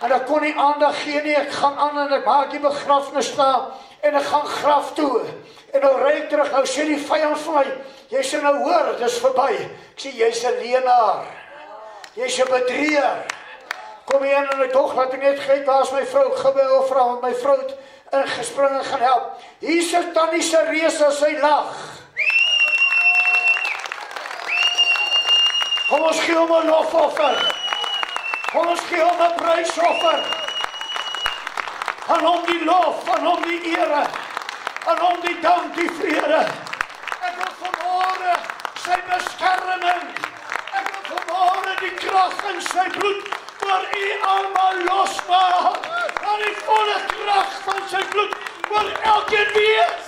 En ek kon nie aandag gee nie, ek gaan aan en ek maak die begrafnis daar en ek gaan graf toe. En nou ry ek terug, nou sê die vyand vir my, jy sê nou hoor, dit is verby. Ek sê, jy's 'n leienaar. Jy's 'n bedrieger. Kom hier en ek dog, laat ek net kyk, waar is my vrou, gebel vra, want my vrou het ingespring en gaan help. Hier sit Tannie Seresa, sy lag. Kom ons gee hom 'n lofoffer. Kom ons gee hom 'n prysoffer. Aan hom die lof, aan hom die ere, aan hom die dank, die vrede. Ek wil vanmôre sy beskerming, ek wil vanmôre die krag in sy bloed oor u almal losmaak. Aan die volle krag van sy bloed oor elkeen wees.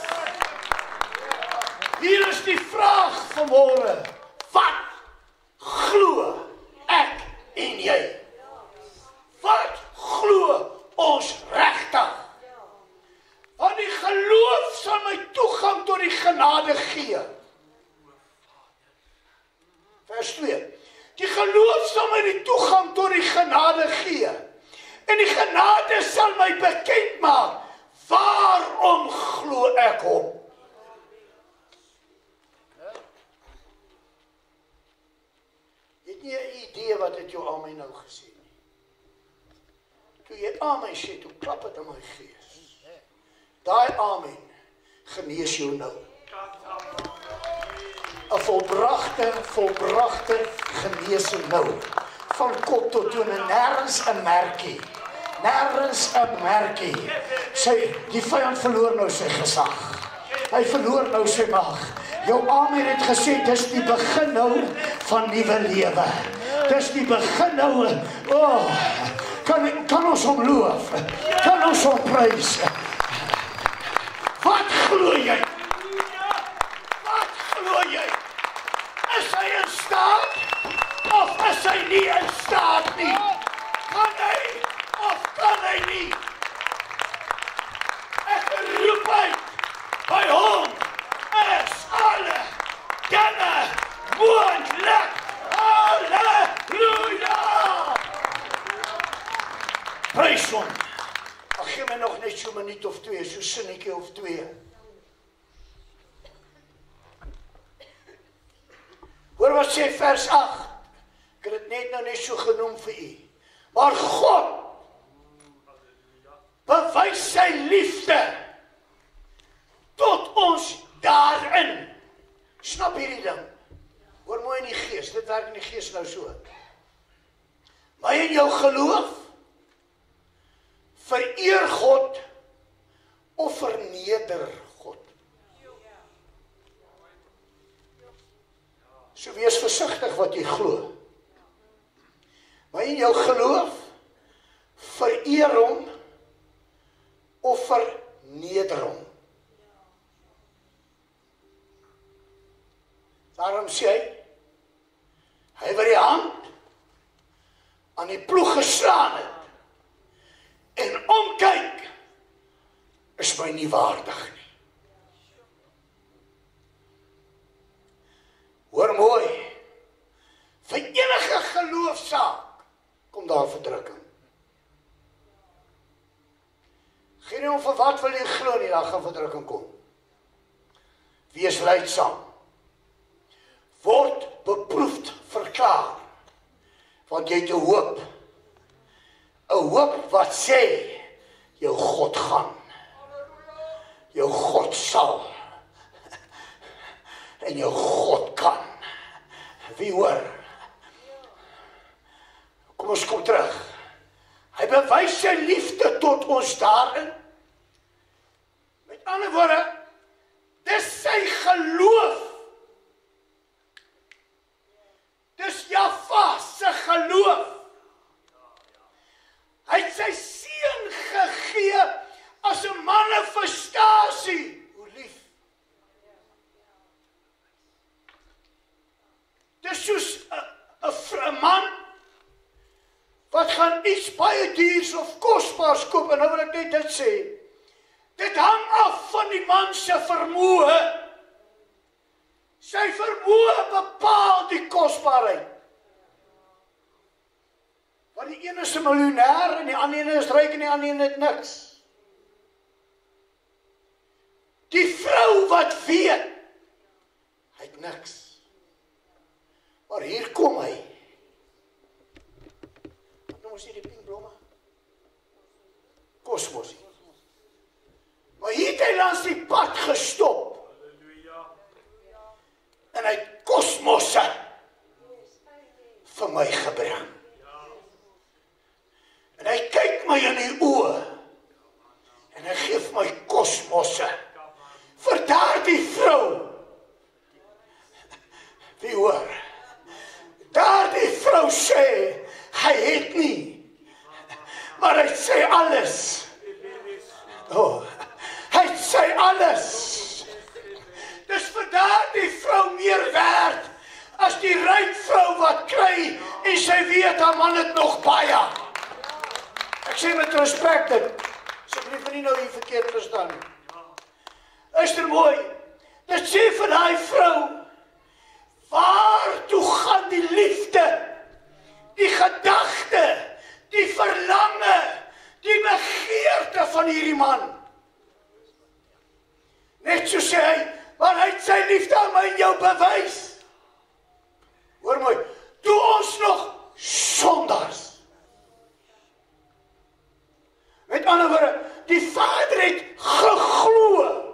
Hier is die vraag vanmôre. Wat glo ek en jy? Wat glo ons regtig? Want die geloof sal my toegang tot die genade gee. Vers 2. Die geloof sal my die toegang tot die genade gee. En die genade sal my bekend maak. Waarom glo ek hom? Jy het nie 'n idee wat het jou aan my nou gesê nie. Toe jy amen sê, toe klap het in my gees. Daai amen genees jou nou. 'n volbrachte genesing nou. Van kop tot toe, en nergens 'n merkie. Nergens 'n merkie. Die vyand verloor nou sy gesag. Hy verloor nou sy mag. Jou amen het gesê, dis die begin nou van nuwe lewe. Dis die begin nou. Kan ons hom loof? Kan ons hom prys? Wat glo jy? Wat glo jy? Is hy in staat? Of is hy nie in staat nie? Kan hy of kan hy nie? Ek roep uit, by hom is alle dinge moontlik. Halleluja! Prys hom. Ag, gee my nog net so 'n minuut of twee, so sinnetjie of twee. Hoor wat sê vers 8. Ek het dit net nou net so genoem vir u. Maar God bewys sy liefde tot ons daarin. Snap hierdie ding? Hoor mooi in die gees, dit werk in die gees nou so. Maar in jou geloof, vereer God of verneder God. So wees versigtig wat jy glo. Maar in jou geloof, vereer hom of verneder hom. Daarom sê hy wat die hand aan die ploeg geslaan het en omkyk, is my nie waardig nie. Hoor mooi, vir enige geloofsaak kom daar verdrukking. Geen om vir wat wil jy glo nie, daar gaan verdrukking kom. Wees lydsaam. Word beproefd verklaar, want jy het 'n hoop. 'n hoop wat sê, jou God gaan. Jou God sal. En jou God kan. Wie hoor? Kom ons kom terug. Hy bewys sy liefde tot ons daarin. Met ander woorde, dis sy geloof. Dis Jahwe se geloof. Hy het sy seun gegee as 'n manifestasie. Hoe lief. Dis soos 'n man wat gaan iets baie duurs of kosbaars koop, en nou wil ek net dit sê. Dit hang af van die man se vermoë. Sy vermoë bepaal die kosbaarheid. Want die ene is 'n miljonair en die ander ene is ryk en die ander ene het niks. Die vrou wat weet, hy het niks. Maar hier kom hy. Wat noem ons hier die pinkblomme? Kosmos. Maar hier het hy langs die pad gestop. En hy het kosmosse vir my gebring. En hy kyk my in die oë. En hy gee vir my kosmosse. Vir daardie vrou. Wie hoor? Daardie vrou sê, hy het nie. Maar hy sê alles. Hy sê alles. Dis vir daardie vrou meer werd as die ryk vrou wat kry en sy weet haar man het nog baie. Ek sê met respek dit. Asseblief nie nou hier verkeerd verstaan nie. Luister mooi. Dit sê vir daai vrou, waartoe gaan die liefde, die gedagte, die verlange, die begeerte van hierdie man? Net so sê hy, maar hy het sy liefde aan my en jou bewys. Hoor mooi, toe ons nog sondaars. Met ander woorde, die Vader het geglo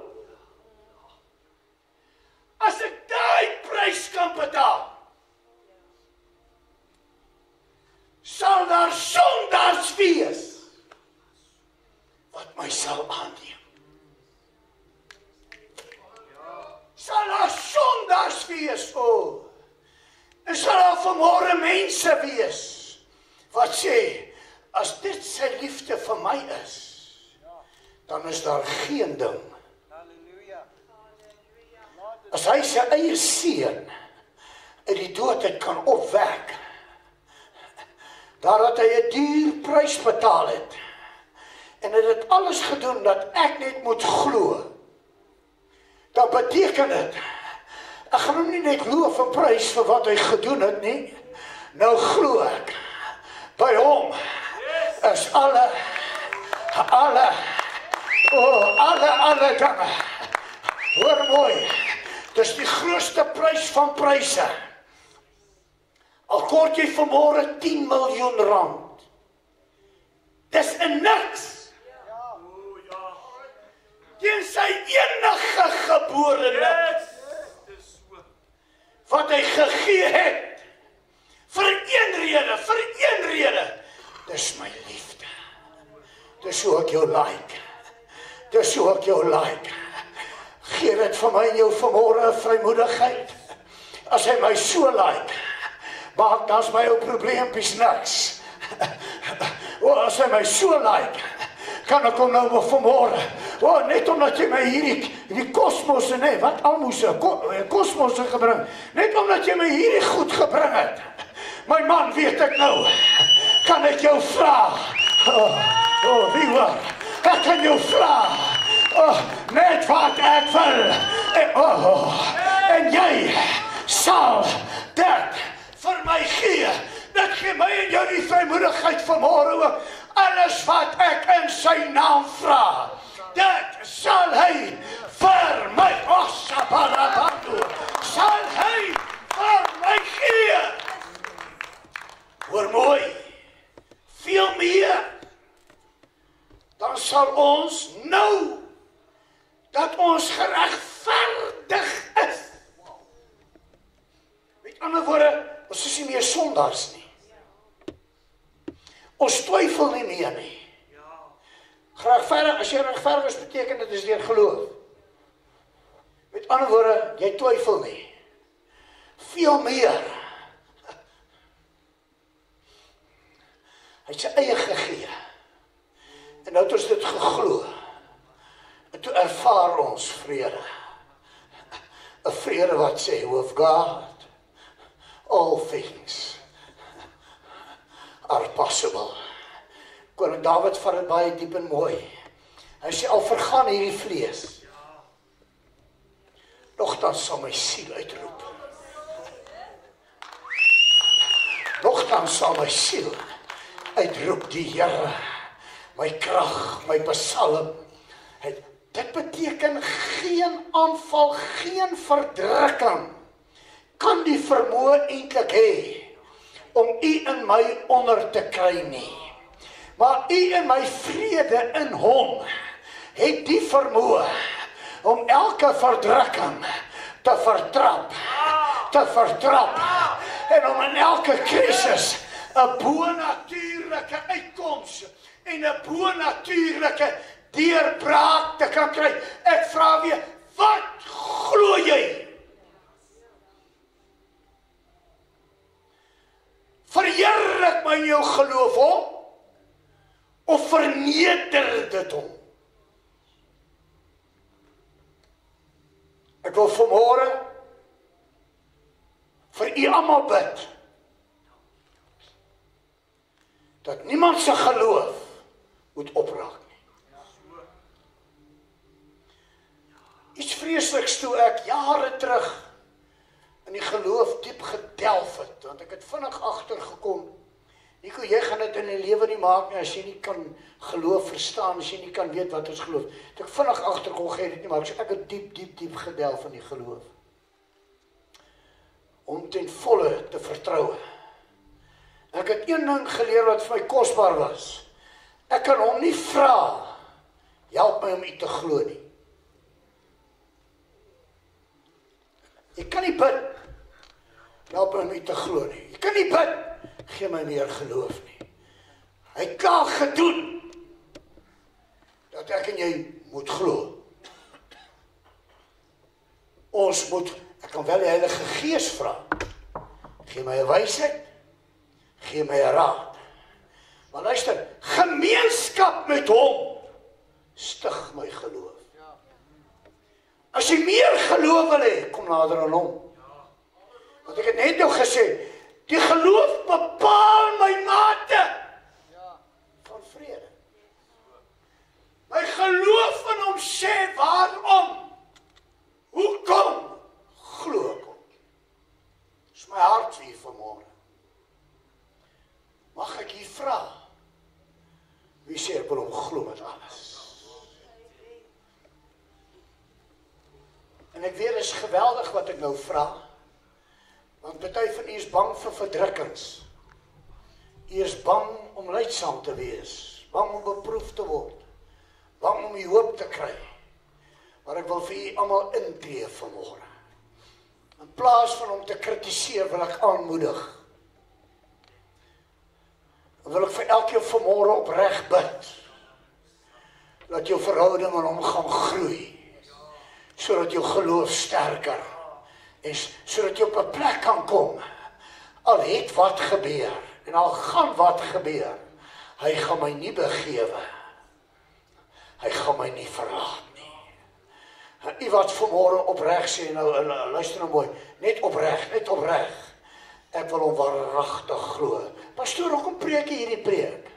wees, en sal daar vanmôre mense wees, wat sê, as dit sy liefde vir my is, dan is daar geen ding. As hy sy eie seun uit die dood het kan opwek, daardat hy 'n duur prys betaal het, en hy het alles gedoen dat ek net moet glo, dan beteken dit, ek gaan hom nie net loof en prys vir wat hy gedoen het nie, nou glo ek, by hom is alle dinge, hoor mooi, dis die grootste prys van pryse, al kort jy vanmôre 10 miljoen rand, dis 'n niks, teen sy enige geborene, wat hy gegee het, vir een rede, dis my liefde, dis hoe ek jou like, gee dit vir my en jou vanmôre 'n vrymoedigheid, as hy my so like, maak dan's my ou probleempies niks, as hy my so like, kan ek hom nou vanmôre, net omdat jy my hierdie kosmosse, nee, wat almoese, kosmosse gebring, net omdat jy my hierdie goed gebring het, my man, weet ek nou, kan ek jou vra, wie hoor, ek kan jou vra, net wat ek wil, en jy sal dit vir my gee, dit gee my en jou die vrymoedigheid vanmôre ook, alles wat ek in sy naam vra, dit sal hy vir my, sal hy vir my gee. Hoor mooi, veel meer, dan sal ons nou, dat ons geregverdig is. Met ander woorde, ons is nie meer sondaars nie. Ons twyfel nie meer nie. Geregverdig, as jy regverdig is, beteken dit is deur geloof. Met ander woorde, jy twyfel nie. Veel meer. Hy het sy eie gegee. En nou het ons dit geglo. En toe ervaar ons vrede. 'n vrede wat sê, with God, all things are possible. Koning Dawid vat dit baie diep en mooi. Hy sê, al vergaan hierdie vlees, nogtans sal my siel uitroep. Nogtans sal my siel uitroep die Here, my krag, my psalm. Dit beteken geen aanval, geen verdrukking kan die vermoë eintlik hê om u in my onder te kry nie. Maar u en my vrede in hom het die vermoë om elke verdrukking te vertrap en om in elke krisis 'n bo-natuurlike uitkoms en 'n bo-natuurlike deurbraak te kan kry. Ek vra weer, wat glo jy? Verheerlik my in jou geloof hom, of verneder dit hom? Ek wil vanmôre vir u almal bid, dat niemand se geloof moet opraak nie. Iets vreesliks toe ek jare terug in die geloof diep gedelf het, want ek het vinnig agtergekom, Nico, jy gaan dit in die lewe nie maak nie, as jy nie kan geloof verstaan, as jy nie kan weet wat ons geloof. Het ek vinnig agtergekom, jy dit nie maak, so ek het diep gedelf in die geloof. Om ten volle te vertrou. Ek het een ding geleer wat vir my kosbaar was. Ek kan hom nie vra, help my om u te glo nie. Jy kan nie bid, help my om u te glo nie. Jy kan nie bid, gee my meer geloof nie. Hy het klaar gedoen, dat ek en jy moet glo. Ons moet Ek kan wel die Heilige Gees vra. Gee my 'n wysheid, gee my 'n raad. Maar luister, gemeenskap met hom stig my geloof. As jy meer geloof wil hê, kom nader aan hom. Want ek het net nou gesê, die geloof bepaal my mate van vrede. My geloof in hom sê waarom, hoekom glo ek hom. Dis my hart vir hier vanmôre. Mag ek hier vra, wie sê ek wil hom glo met alles? En ek weet, dit is geweldig wat ek nou vra, want party van u is bang vir verdrukkings. U is bang om lydsaam te wees, bang om beproef te word, bang om u hoop te kry. Maar ek wil vir u almal intree vanmôre. In plaas van om te kritiseer, wil ek aanmoedig. Dan wil ek vir elkeen vanmôre opreg bid, dat jou verhouding met hom gaan groei, sodat jou geloof sterker en sodat jy op 'n plek kan kom, al het wat gebeur, en al gaan wat gebeur, hy gaan my nie begewe, hy gaan my nie verlaat nie. En u wat vanmôre opreg sê, nou luister nou mooi, net opreg, ek wil hom waaragtig glo. Pastoor, hoekom preek jy hierdie preek?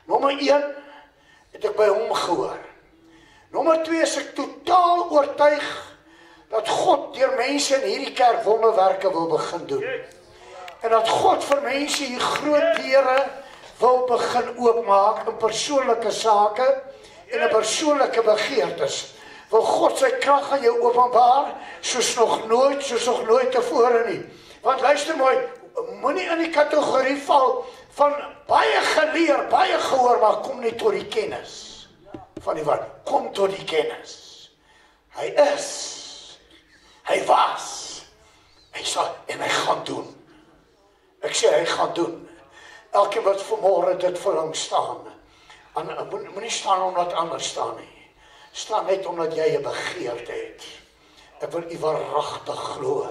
Nommer 1, het ek by hom gehoor. Nommer 2, is ek totaal oortuig dat God deur mense in hierdie kerk wonderwerke wil begin doen. En dat God vir mense hier groot deure wil begin oopmaak in persoonlike sake en in persoonlike begeertes. Wil God sy krag aan jou openbaar soos nog nooit tevore nie. Want luister mooi, moenie in die kategorie val van baie geleer, baie gehoor, maar kom nie tot die kennis van die woord. Kom tot die kennis. Hy is, hy was, hy sal en hy gaan doen. Ek sê hy gaan doen. Elkeen wat vanmôre dit verlang staan, moenie staan omdat anders staan nie. Staan net omdat jy 'n begeerte het. Ek wil u waaragtig glo.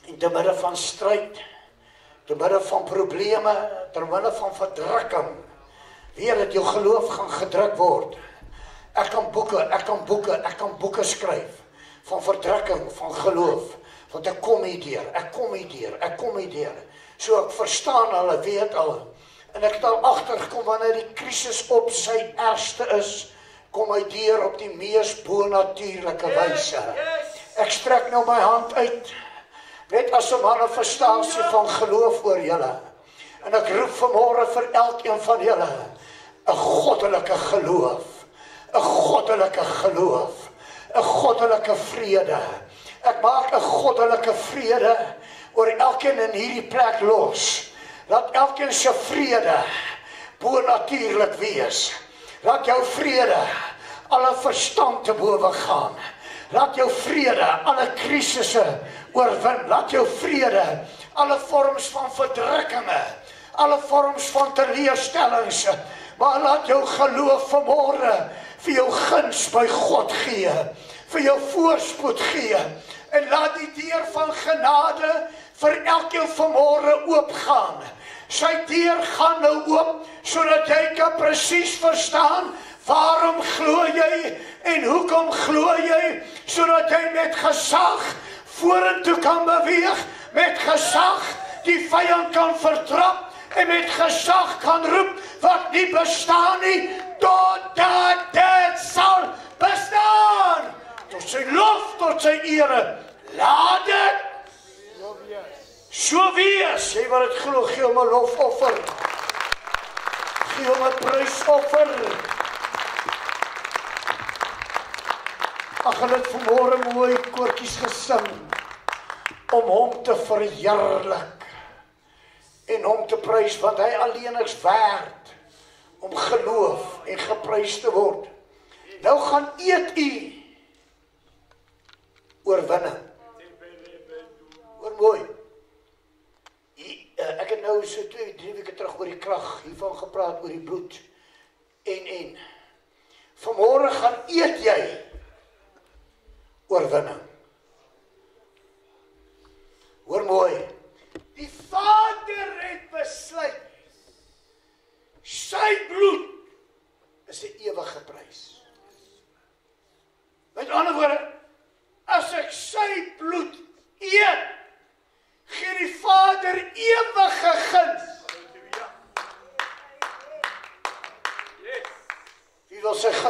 En te midde van stryd, te midde van probleme, te midde van verdrukking, weer dat jou geloof gaan gedruk word. Ek kan boeke skryf van verdrukking, van geloof, want ek kom hierdeur. So ek verstaan al, ek weet al, en ek het al agtergekom wanneer die krisis op sy ergste is, kom hy deur op die mees bonatuurlike wyse. Ek strek nou my hand uit, net as 'n manifestasie van geloof oor julle. En ek roep vanmôre vir elkeen van julle 'n goddelike geloof, 'n goddelike geloof, 'n goddelike vrede. Ek maak 'n goddelike vrede oor elkeen in hierdie plek los. Laat elkeen se vrede bonatuurlik wees. Laat jou vrede alle verstand te bowe gaan. Laat jou vrede alle krisisse oorwin. Laat jou vrede alle vorms van verdrukkinge, alle vorms van teleurstellings, maar laat jou geloof vanmôre vir jou guns by God gee, vir jou voorspoed gee, en laat die deur van genade vir elkeen vanmôre oopgaan. Sy deur gaan nou oop, sodat jy kan presies verstaan, waarom glo jy en hoekom glo jy, sodat jy met gesag vorentoe kan beweeg, met gesag die vyand kan vertrap, en met gesag kan roep wat nie bestaan nie, totdat dit sal bestaan. Tot sy lof, tot sy ere, laat dit so wees. Jy wat het glo, gee hom 'n lofoffer, gee hom 'n prysoffer. Ag, hulle het vanmôre mooi koortjies gesing om hom te verheerlik en hom te prys, want hy alleen is werd om geloof en geprys te word. Nou gaan eet u oorwinning. Hoor mooi. Ek het nou so 2-3 weke terug oor die krag hiervan gepraat, oor die bloed. En vanmôre gaan eet jy oorwinning.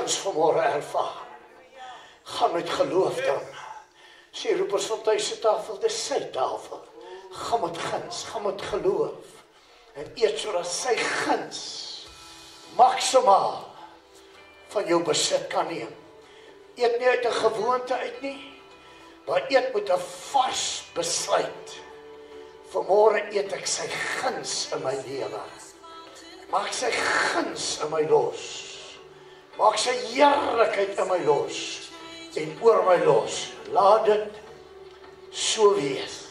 guns vanmôre ervaar. Gaan met geloof dan. Sê roepers van tuis se tafel, dis sy tafel. Gaan met guns, gaan met geloof. En eet sodat sy guns maksimaal van jou besit kan neem. Eet nie uit 'n gewoonte uit nie, maar eet met 'n vars besluit. Vanmôre eet ek sy guns in my lewe. Maak sy guns in my los. Maak sy heerlikheid in my los. En oor my los. Laat dit so wees.